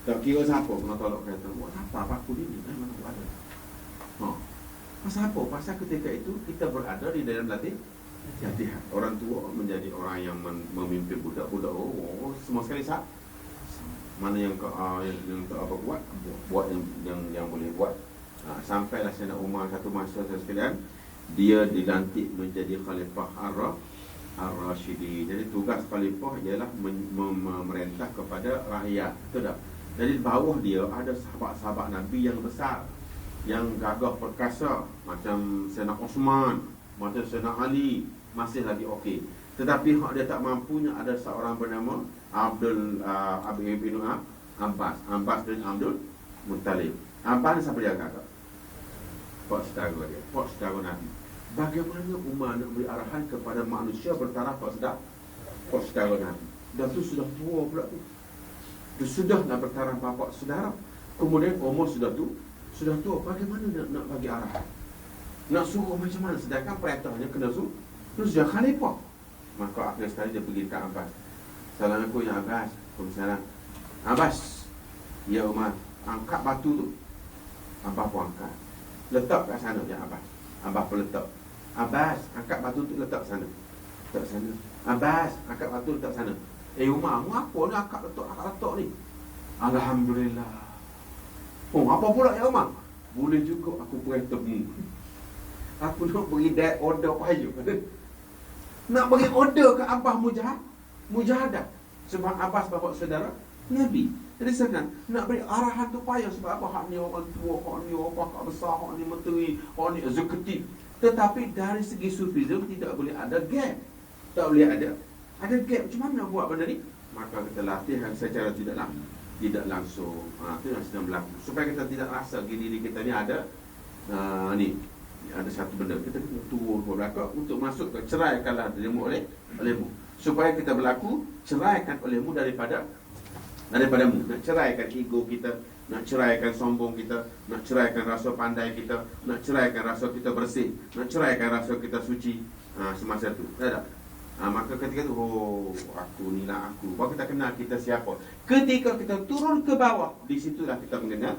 [SPEAKER 1] Tak kira siapa kena tolak kereta. Buat apa aku ni? Mana aku ada? Pasal apa? Pasal ketika itu kita berada di dalam latihan. Orang tua menjadi orang yang memimpin budak-budak. Semua sekali sah. Mana yang tak apa buat yang boleh buat. Sampailah Sayyidina Umar satu masa sekalian, dia dilantik menjadi Khalifah Ar-Rashidi. Jadi tugas Khalifah ialah memerintah kepada rakyat. Betul tak? Jadi di bawah dia ada sahabat-sahabat Nabi yang besar, yang gagah perkasa, macam Sayyidina Osman, macam Sayyidina Ali, masih lagi okey. Tetapi hak dia tak mampunya, ada seorang bernama Abdul bin Abbas bin Abdul Muttalib. Abbas ni siapa dia kakak? Pak saudara Nabi. Bagaimana Umar nak beri arahan kepada manusia bertaraf pak saudara Nabi? Dan tu sudah tua pula tu. Sudah nak bertaraf bapak saudara. Kemudian umur sudah tua. Bagaimana nak bagi arahan? Nak suruh macam mana? Sedangkan perintahnya kena suruh dia khalifah. Maka akhir sekali dia pergi ke Abbas. Assalamualaikum ya Abbas. Waalaikumsalam. Abbas, ya Umar, angkat batu tu. Abbas pun angkat. Letak kat sana ya Abbas. Abbas pun letak. Abbas, angkat batu tu letak sana. Abbas, angkat batu letak sana. Umar, apa ni angkat letak ni? Alhamdulillah. Apa pula ya Umar? Boleh juga aku perintahmu. Aku nak beri order payung. Nak bagi order ke Abah mujahadah. Sebab Abbas bapa saudara Nabi. Jadi sekarang nak beri arahan tu payah. Sebab apa? Hak ni orang tua, hak ni orang pakar besar, hak ni menteri, hak ni eksekutif. Tetapi dari segi sufism tidak boleh ada gap. Tak boleh ada gap. Macam mana buat benda ni? Maka kita latihan secara tidak langsung. Itu yang sedang berlaku. Supaya kita tidak rasa diri kita ni ada ada satu benda. Kita kena turun ke belakang untuk masuk ke ceraikanlah dirimu olehmu. Supaya kita berlaku, ceraikan olehmu daripadamu. Nak ceraikan ego kita, nak ceraikan sombong kita, nak ceraikan rasa pandai kita, nak ceraikan rasa kita bersih, nak ceraikan rasa kita suci. Semasa tu tak ada. Maka ketika tu, aku ni lah aku. Baru kita kenal kita siapa. Ketika kita turun ke bawah, di situlah kita mengenal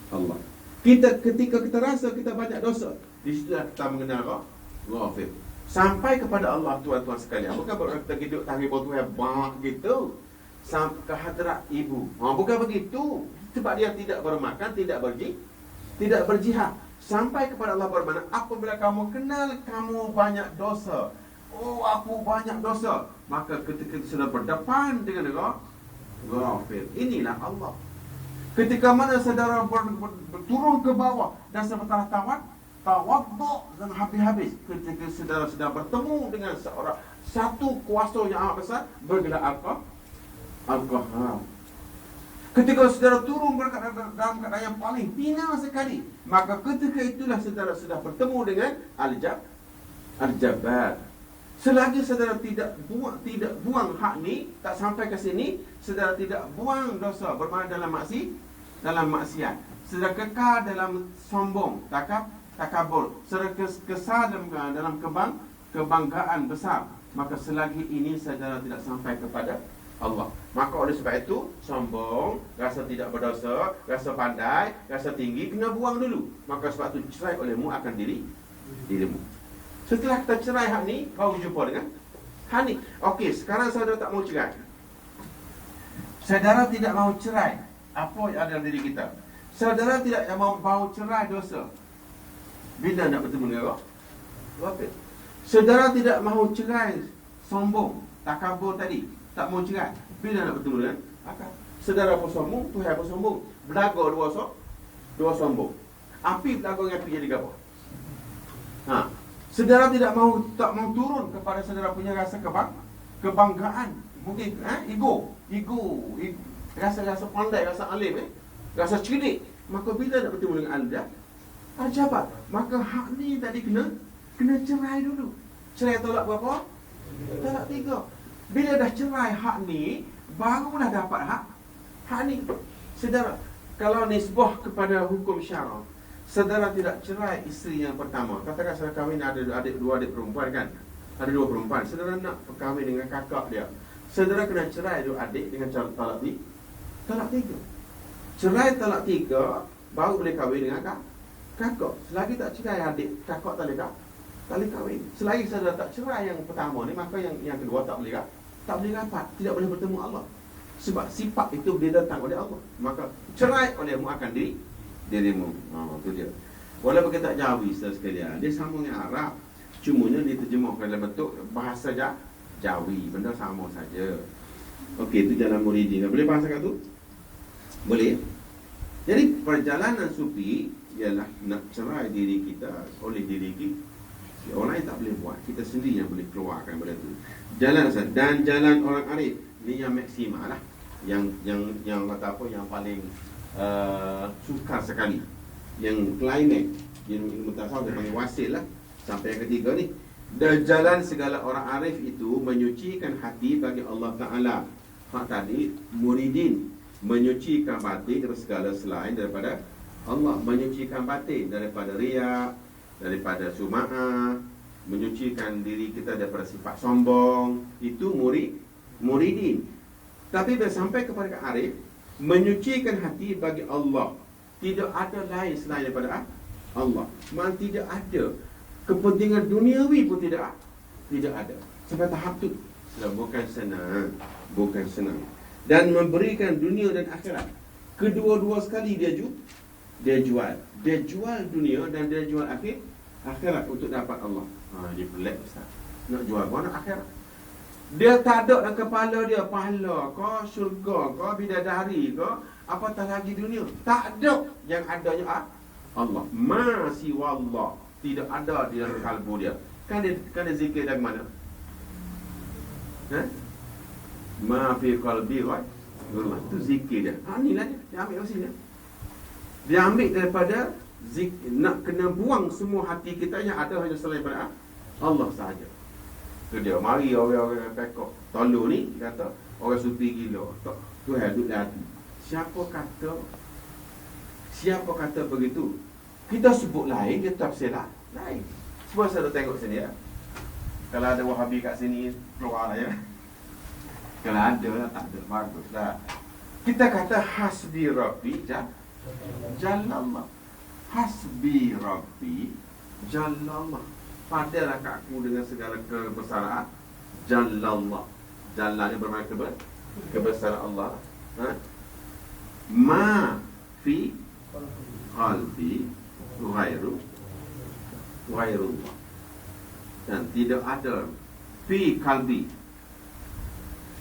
[SPEAKER 1] Allah. Ketika kita rasa kita banyak dosa, di situlah kita mengenal Ghafir. Sampai kepada Allah, tuan-tuan sekalian. Bukan kita hidup tarik botol hebat gitu. Sampai ke hadrat ibu. Bukan begitu. Sebab dia tidak bermakan, tidak berjihad. Sampai kepada Allah bermakna, apabila kamu kenal kamu banyak dosa. Aku banyak dosa. Maka ketika sudah berdepan dengan Ghafir. Inilah Allah. Ketika mana saudara turun ke bawah dan sebentar tawaduk dan habis-habis. Ketika saudara sedang bertemu dengan satu kuasa yang amat besar, bergerak Al-Qahhar. Ketika saudara turun dalam keadaan yang paling hina sekali, maka ketika itulah saudara sudah bertemu dengan Al-Jabbar. Selagi saudara tidak buang hak ni, tak sampai ke sini, saudara tidak buang dosa, bermakna dalam maksiat. Saudara kekal dalam sombong, takabur, saudara kesal dalam kebanggaan besar, maka selagi ini saudara tidak sampai kepada Allah. Maka oleh sebab itu, sombong, rasa tidak berdosa, rasa pandai, rasa tinggi, kena buang dulu. Maka sebab itu cerai olehmu akan dirimu. Setelah kita cerai hak ni, baru jumpa dengan hak ni. Okey, sekarang saudara tak mau cerai. Saudara tidak mau cerai apa yang ada dalam diri kita. Saudara tidak mau cerai dosa. Bila nak bertemu dengan Allah? Saudara tidak mahu cerai sombong, takabur tadi, tak mau cerai. Bila nak bertemu dengan akal? Saudara pun sombong, Tuhan pun sombong. Belaga dua sombong. Api belaga dengan api jadi gapo? Saudara tak mau turun kepada saudara punya rasa kebanggaan. Mungkin ego, rasa pandai, rasa alim, rasa cerdik. Maka bila nak bertemu dengan Al-Jabbar, maka hak ni tadi kena cerai dulu. Cerai tolak berapa? Tolak 3. Bila dah cerai hak ni, barulah dapat hak ni. Saudara, kalau nisbah kepada hukum syara, saudara tidak cerai isteri yang pertama. Katakan saudara kahwin ada dua adik perempuan kan? Ada 2 perempuan. Saudara nak berkahwin dengan kakak dia. Saudara kena cerai dua adik dengan cara talak 3. Cerai talak 3 baru boleh kahwin dengan kakak. Selagi tak cerai adik, kakak tak boleh kahwin. Selagi saudara tak cerai yang pertama ni, maka yang kedua tak boleh dapat. Tidak boleh bertemu Allah. Sebab sifat itu dia datang oleh Allah. Maka cerai olehmu akan dirimu. Itu dia. Walaupun kita tak Jawi sekalian, dia sama dengan Arab. Cumanya diterjemahkan dalam bentuk bahasa Jawi. Benda sama saja. Okey, itu jalan muridin. Boleh bahasakan tu? Boleh. Jadi perjalanan sufi ialah nak cerai diri kita oleh diri kita. Orang lain tak boleh buat. Kita sendiri yang boleh keluarkan benda tu. Jalan orang arif ni yang maksimal lah. Yang kata apa, yang paling sukar sekali, yang climax, yang ilmu tasawuf dia panggil wasil lah, sampai yang ketiga ni. Dan jalan segala orang arif itu menyucikan hati bagi Allah Ta'ala. Hak tadi muridin menyucikan batin dari segala selain daripada Allah, menyucikan batin daripada riya, daripada sum'ah, menyucikan diri kita daripada sifat sombong. Itu muridin. Tapi bila sampai kepada arif, menyucikan hati bagi Allah, tidak ada lain selain daripada Allah. Memang tidak ada kepentingan duniawi pun tidak ada. Sampai tahap tu sudah bukan senang. Dan memberikan dunia dan akhirat, kedua-dua sekali dia jual. Dia jual dunia dan dia jual akhirat untuk dapat Allah. Dia pelik Ustaz. Nak jual kau nak akhirat. Dia tak ada dalam kepala dia pahala ke, syurga ke, bidadari ke, apatah lagi dunia. Tak ada. Yang adanya Allah. Masih wallah. Tidak ada di dalam kalbu dia. Kan dia zikir dari mana? Ma fi qalbi wa itu zikir dia. Inilah dia ambil dari sini. Dia ambil daripada nak kena buang semua hati kita yang ada hanya selain daripada Allah sahaja. Tu dia mari orang-orang pekok tolong ni kata orang sufi gila. Tak Tuhan duduk dalam hati. Siapa kata begitu? Kita sebut lain, dia tafsir lain. Semua saya tengok sini ya. Kalau ada Wahabi kat sini keluar lah ya. Kalau ada, tak ada, baguslah. Kita kata hasbi rabbi jalallah. Hasbi rabbi jalallah. Padalah aku dengan segala kebesaran jalallah. Jalal ni bermakna kebesaran Allah. Ma fi qalbi ghairullah. Dan tidak ada fi qalbi.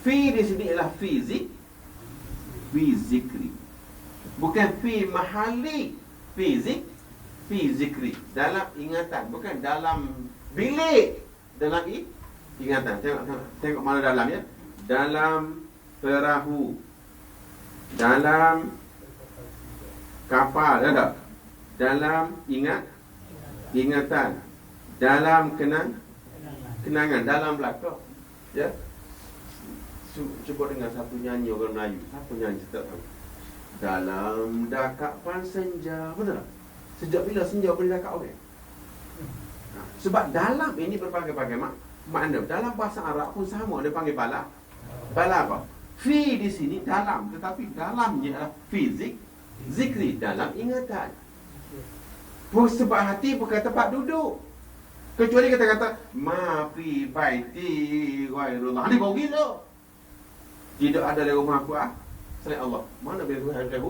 [SPEAKER 1] Fi di sini ialah fi zikri. Bukan fi mahali, fi zikri. Dalam ingatan, bukan dalam bilik, dalam ingatan. Tengok mana dalam ya. Dalam perahu, dalam kapal, ada. Dalam ingatan, dalam kenangan, dalam belakang. Ya. Cuba dengar satu nyanyi orang Melayu. Siapa nyanyi? Tak tahu. Dalam dakapan senja. Betul tak? Sejak bila senja boleh dakap orang? Sebab dalam ini berbagai-bagai makna. Dalam bahasa Arab pun sama. Dia panggil bala. Bala apa? Fi di sini dalam. Tetapi dalamnya adalah fizik. Zikri. Dalam ingatan. Sebab hati bukan tempat duduk. Kecuali kita kata ma fi baiti ghairullah. Ini bau gila. Tidak ada dari rumah aku selain Allah. Mana boleh Tuhan dari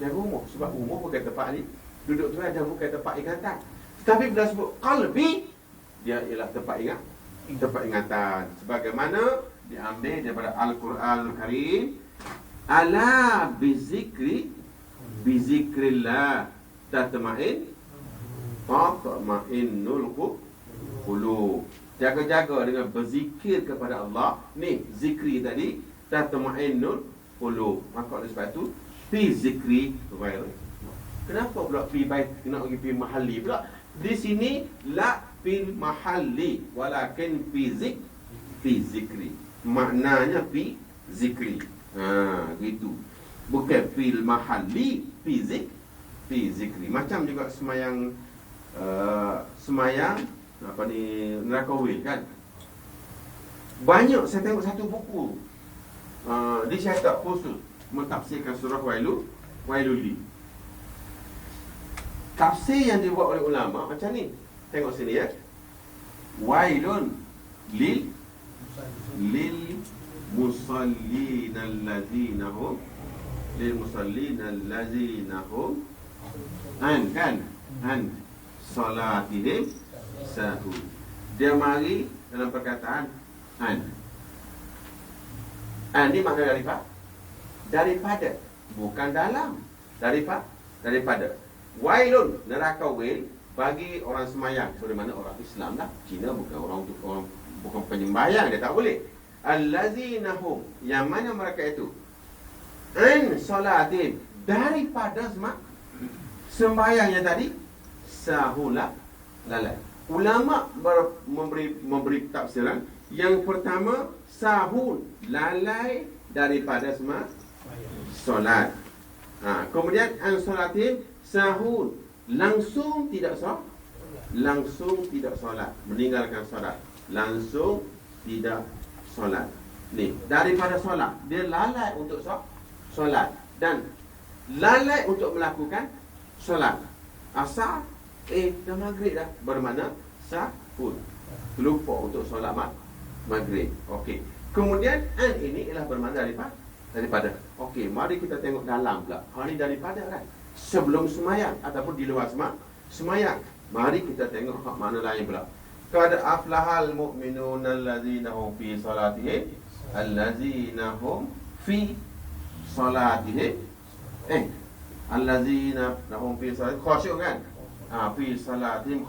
[SPEAKER 1] rumah? Sebab rumah bukan tempat ni. Duduk tu ada bukan tempat ingatan. Tetapi bila sebut qalbi, dia ialah tempat ingatan. Sebagaimana diambil daripada Al-Quran Al-Karim. Ala bizikrillah tatma'innul qulub. Jaga-jaga dengan berzikir kepada Allah. Ni zikri tadi tatma'innul qulub. Maka oleh sebab itu fi zikri ghair. Kenapa pula fi bait kena pergi fi mahalli pula? Di sini la fil mahalli walakin fi zikri. Maknanya fi zikri. Gitu. Bukan fil mahalli fi zikri. Macam juga semayang apa ni, neraka wil kan. Banyak saya tengok satu buku dicetak khusus mentafsirkan surah Wailuli. Tafsir yang dibuat oleh ulama macam ni. Tengok sini ya. Wailun lil musallin allazina hum an salatihim sahun. Dia mari dalam perkataan an ni makna daripada, bukan dalam, daripada. Wailun, neraka wil bagi orang semayang. Bagaimana orang Islam lah. Cina bukan bukan penyembayang, dia tak boleh. Allazina hum, yang mana mereka itu an salatin, daripada sembahyangnya tadi sahulah lalai. Ulama memberi tafsiran. Yang pertama, sahun, lalai daripada solat. Kemudian an salatin sahun, langsung tidak solat, meninggalkan solat, langsung tidak solat. Ni daripada solat, dia lalai untuk solat dan lalai untuk melakukan solat. Asar dah maghrib dah, bermakna sahun, lupa untuk solat maghrib. Okey. Kemudian an ini ialah bermakna daripada. Okey, mari kita tengok dalam pula. Hari daripada kan, sebelum semayang ataupun di luar semayang. Mari kita tengok hak mana lain pula. Qad aflahal mu'minun allazina hum fi salatihim allazina hum fi salatihim allazina hum fi salatihim khashi'un kan? Fi salatihim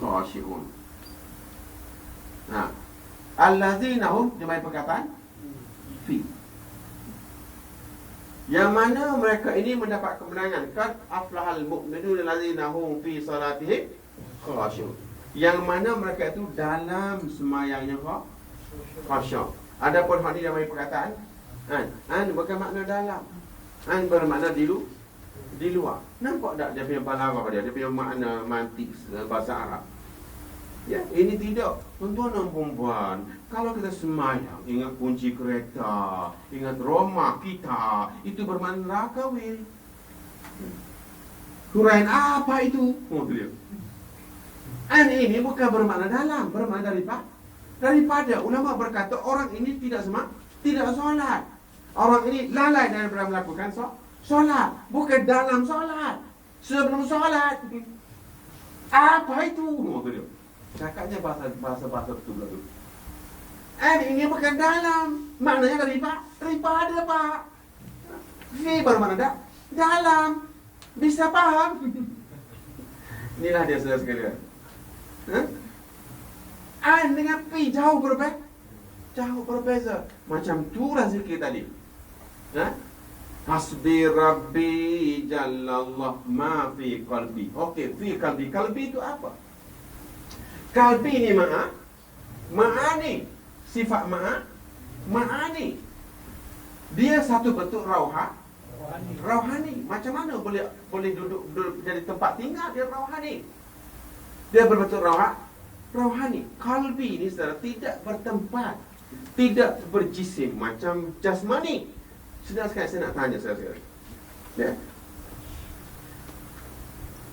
[SPEAKER 1] khashi'un. Allazina hum dia main perkataan fi. Yang mana mereka ini mendapat kemenangan. Qad aflahal mu'minun allazina hum fi salatihim khashi'un. Yang mana mereka itu dalam semayangnya khasyuk. Adapun hadis yang main perkataan bukan makna dalam. Bermakna di luar. Nampak tak dia punya balaghah dia punya makna mantik bahasa Arab. Ya, ini tidak. Tuan-tuan dan puan-puan, kalau kita semayang, ingat kunci kereta, ingat rumah kita, itu bermakna neraka weh. Huraian apa itu? Dia. Ini bukan bermakna dalam, bermakna daripada. Ulama berkata orang ini tidak solat. Orang ini lalai daripada melakukan solat, bukan dalam solat. Sebelum solat. Apa itu? Dia. Cakapnya bahasa betul tu. Ini bukan dalam, maknanya daripada Pak. Ini bermakna dalam. Bisa paham? Inilah dia saudara sekalian. Dengan pi jauh berbeza. Macam tu lah zikir tadi. Hasbi Rabbi Jallallah ma fi qalbi. Okey, fi qalbi. Qalbi itu apa? Qalbi ni ma'ani. Sifat ma'ani. Dia satu bentuk rauhani. Macam mana boleh duduk jadi tempat tinggal dia rauhani. Dia berbentuk rauhani. Qalbi ni saudara tidak bertempat, tidak berjisim macam jasmani. Saudara sekalian, saya nak tanya saudara. Ya.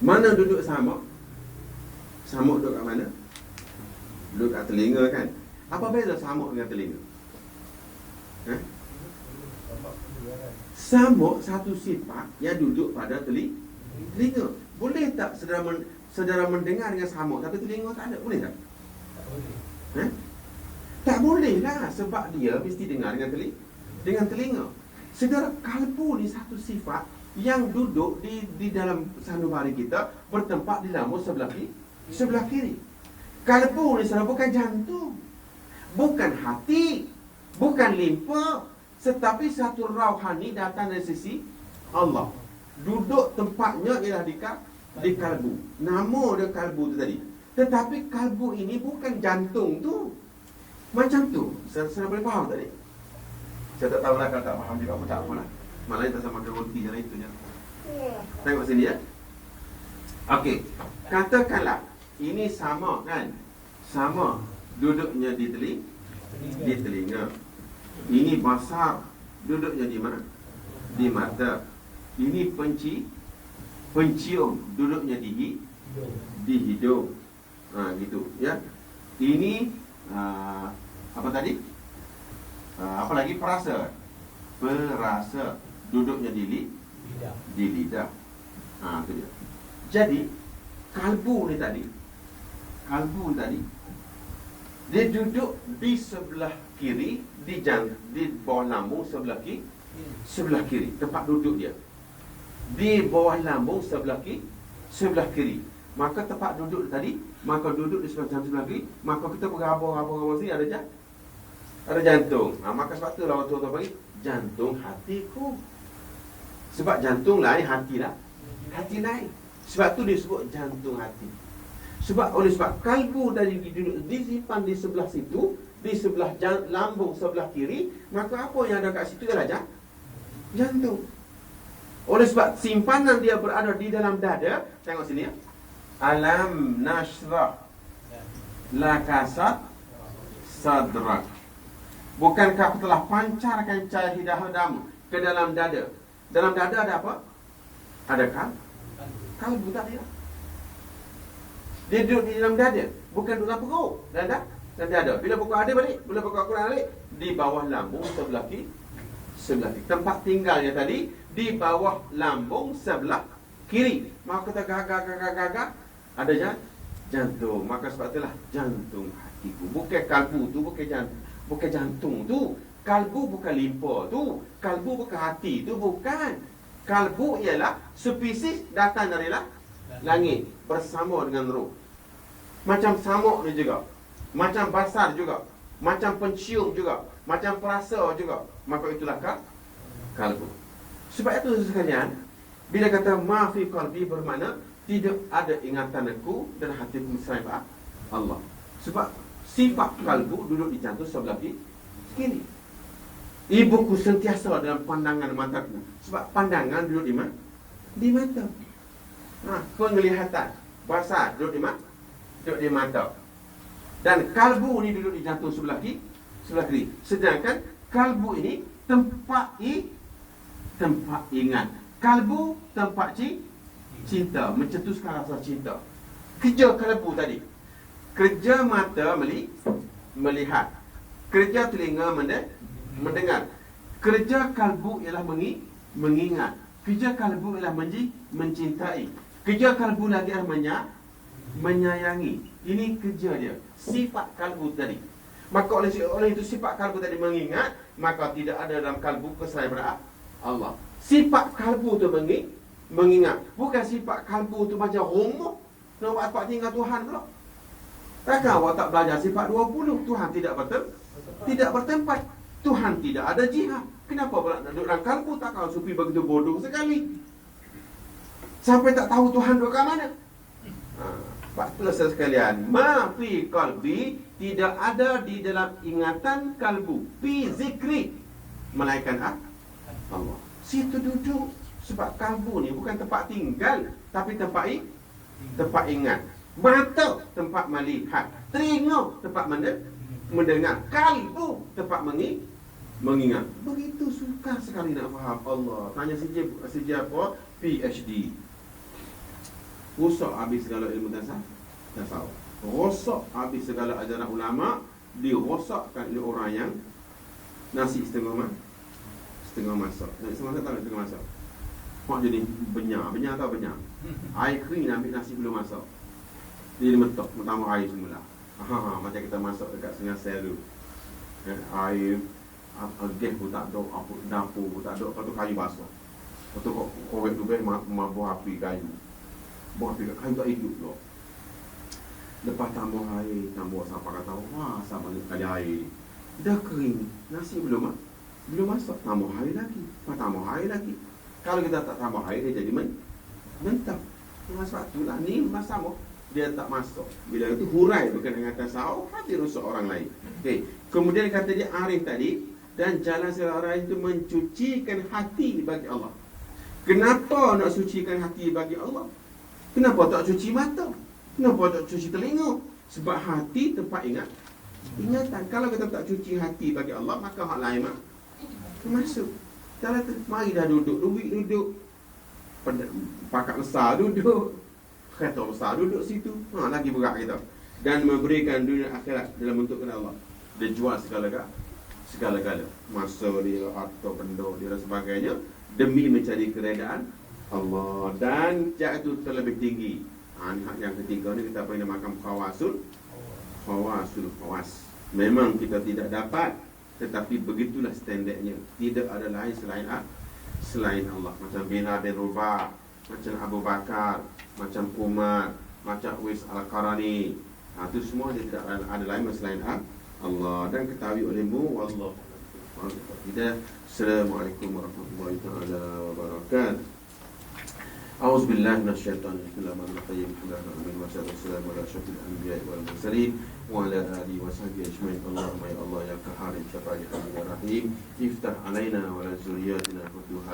[SPEAKER 1] Mana duduk samuk? Samuk duduk kat mana? Duduk kat telinga kan? Apa beza samuk dengan telinga? Samuk satu sifat yang duduk pada telinga. Boleh tak saudara mendengar dengan samuk tapi telinga tak ada? Boleh tak? Tak boleh lah, sebab dia mesti dengar dengan telinga. Saudara, kalbu ni satu sifat yang duduk di dalam sanubari kita, bertempat di lambung sebelah kiri. Kalbu ni saudara bukan jantung, bukan hati, bukan limpa, tetapi satu rauhani datang dari sisi Allah. Duduk tempatnya ialah di kalbu. Nama dia kalbu tu tadi. Tetapi kalbu ini bukan jantung tu. Macam tu. Saya boleh faham tadi? Saya tak tahulah kalau tak faham juga apa tak apalah. Malah kita sama makan roti jalan itu je. Tengok sini ya. Okey. Katakanlah ini sama kan? Sama duduknya di telinga. Ini basar, duduknya di mana? Di mata. Ini pencium, duduknya di hidung. Gitu ya. Ini apa tadi? Apa lagi? Perasa, duduknya di lidah. Itu dia. Jadi kalbu ni tadi, dia duduk di sebelah kiri, di bawah lambung sebelah kiri, tempat duduk dia. Di bawah lambung sebelah kiri. Maka tempat duduk tadi, maka duduk di sebelah kiri, maka kita berabang-abang sini ada jantung. Maka sebab tu lah tuan-tuan bagi jantung hatiku. Sebab jantung lain, hati lain. Sebab tu dia sebut jantung hati. Sebab kalbu dari disimpan di sebelah situ, di sebelah lambung sebelah kiri, maka apa yang ada kat situ ialah jantung. Oleh sebab simpanan dia berada di dalam dada. Tengok sini ya. Alam nashrah lakasat sadrak. Bukankah telah pancarkan cahaya hidayahmu ke dalam dada? Dalam dada ada apa? Ada kalbu tadi lah. Dia duduk di dalam dada, bukan duduk dalam perut. Dada. Bila pokok ada balik, bila pokok Quran balik, di bawah lambung sebelah kiri. Tempat tinggalnya tadi di bawah lambung sebelah kiri. Maka kita gagak ada jantung. Maka sebab itulah jantung hatiku. Bukan kalbu tu, bukan jantung tu. Kalbu bukan limpa tu. Kalbu bukan hati tu, bukan. Kalbu ialah spesies datang dari langit bersama dengan roh. Macam samuk ni juga, macam basar juga, macam pencium juga, macam perasa juga. Maka itulah kalbu. Sebab itu sekalian, bila kata ma fi qalbi, bermakna tidak ada ingatan aku dan hatiku selain Allah. Sebab sifat kalbu duduk di jantung sebelah kiri. Ibuku sentiasa dalam pandangan mataku. Sebab pandangan duduk di mana? Di mata. Penglihatan basar duduk di mana? Duduk di mata. Dan kalbu ni duduk di jantung sebelah kiri. Sedangkan kalbu ini tempat ingat. Kalbu tempat cinta, mencetuskan rasa cinta. Kerja kalbu tadi, kerja mata melihat, kerja telinga mendengar. Kerja kalbu ialah mengingat. Kerja kalbu ialah mencintai. Kerja kalbu lagi adalah menyayangi. Ini kerja dia, sifat kalbu tadi. Maka oleh itu sifat kalbu tadi mengingat, maka tidak ada dalam kalbu kesalahan Allah. Sifat kalbu tu mengingat. Bukan sifat kalbu tu macam homo, nak buat apa tinggal Tuhan pula. Takkan awak tak belajar sifat 20? Tuhan tidak bertempat. Tuhan tidak ada jihad. Kenapa pula nak duduk dalam kalbu? Takkan sufi begitu bodoh sekali sampai tak tahu Tuhan duduk kat mana. Sebab itulah sekalian, ma fi qalbi, tidak ada di dalam ingatan kalbu, fi zikri, melainkan Allah. Situ duduk. Sebab kalbu ni bukan tempat tinggal, tapi tempat ingat. Mata tempat melihat, telinga tempat mendengar, kalbu tempat mengingat. Begitu suka sekali nak faham Allah. Tanya saja apa? PhD. Rosak habis segala ilmu tasawuf. Rosak habis segala ajaran ulama, dirosakkan oleh orang yang nasi setengah masak. Nasi setengah masak tak setengah masak. Mak jadi benyar atau benyar. Air kering ambil nasi belum masak. Dia letak, tambah air semula. Macam kita masak dekat Sungai Sel tu. Air, gas pun tak ada, apa dapur pun tak ada, lepas tu kayu basah. Lepas tu korek tu buah api kayu. Buah api kayu tak hidup tu. Lepas tambah air, tambah siapa kata, wah sama ada air. Dah kering, nasi belum masak, tambah air lagi. Lepas tambah air lagi. Kalau kita tak tambah air, dia jadi mentah. Sebab itulah ni masalah dia tak masuk. Bila itu hurai berkenaan dengan tasawuf, hati rusak orang lain. Okay. Kemudian kata dia arif tadi, dan jalan seorang itu mencucikan hati bagi Allah. Kenapa nak sucikan hati bagi Allah? Kenapa tak cuci mata? Kenapa tak cuci telinga? Sebab hati tempat ingatan. Kalau kita tak cuci hati bagi Allah, maka hak lain masuk. Kalau mari dah duduk pakat besar duduk, kereta besar duduk situ, lagi berat kita. Dan memberikan dunia akhirat dalam bentuk kerana Allah. Dia jual segala-gala, masa dia, harta benda dia dan sebagainya, demi mencari keredaan Allah. Dan jahat itu terlebih tinggi. Yang ketiga ni kita panggil makam khawas. Memang kita tidak dapat, tetapi begitulah standardnya. Tidak ada lain selain Allah. Macam bin Rabah, macam Abu Bakar, macam Umar, macam Uwais Al-Qarani. Itu semua dia tidak ada lain selain Allah. Dan ketahui olehmu, wallah. Assalamualaikum warahmatullahi wabarakatuh. A'udzubillahi minasyaitonir rajim. Bismillahirrahmanirrahim. Wassalamu ala asyrafil anbiya'i wal mursalin wa ala alihi wa sahbihi ajma'in. Allahumma ya Allah ya qahhar ya rahim, iftah alaina wa ala zurriyyatina futuhal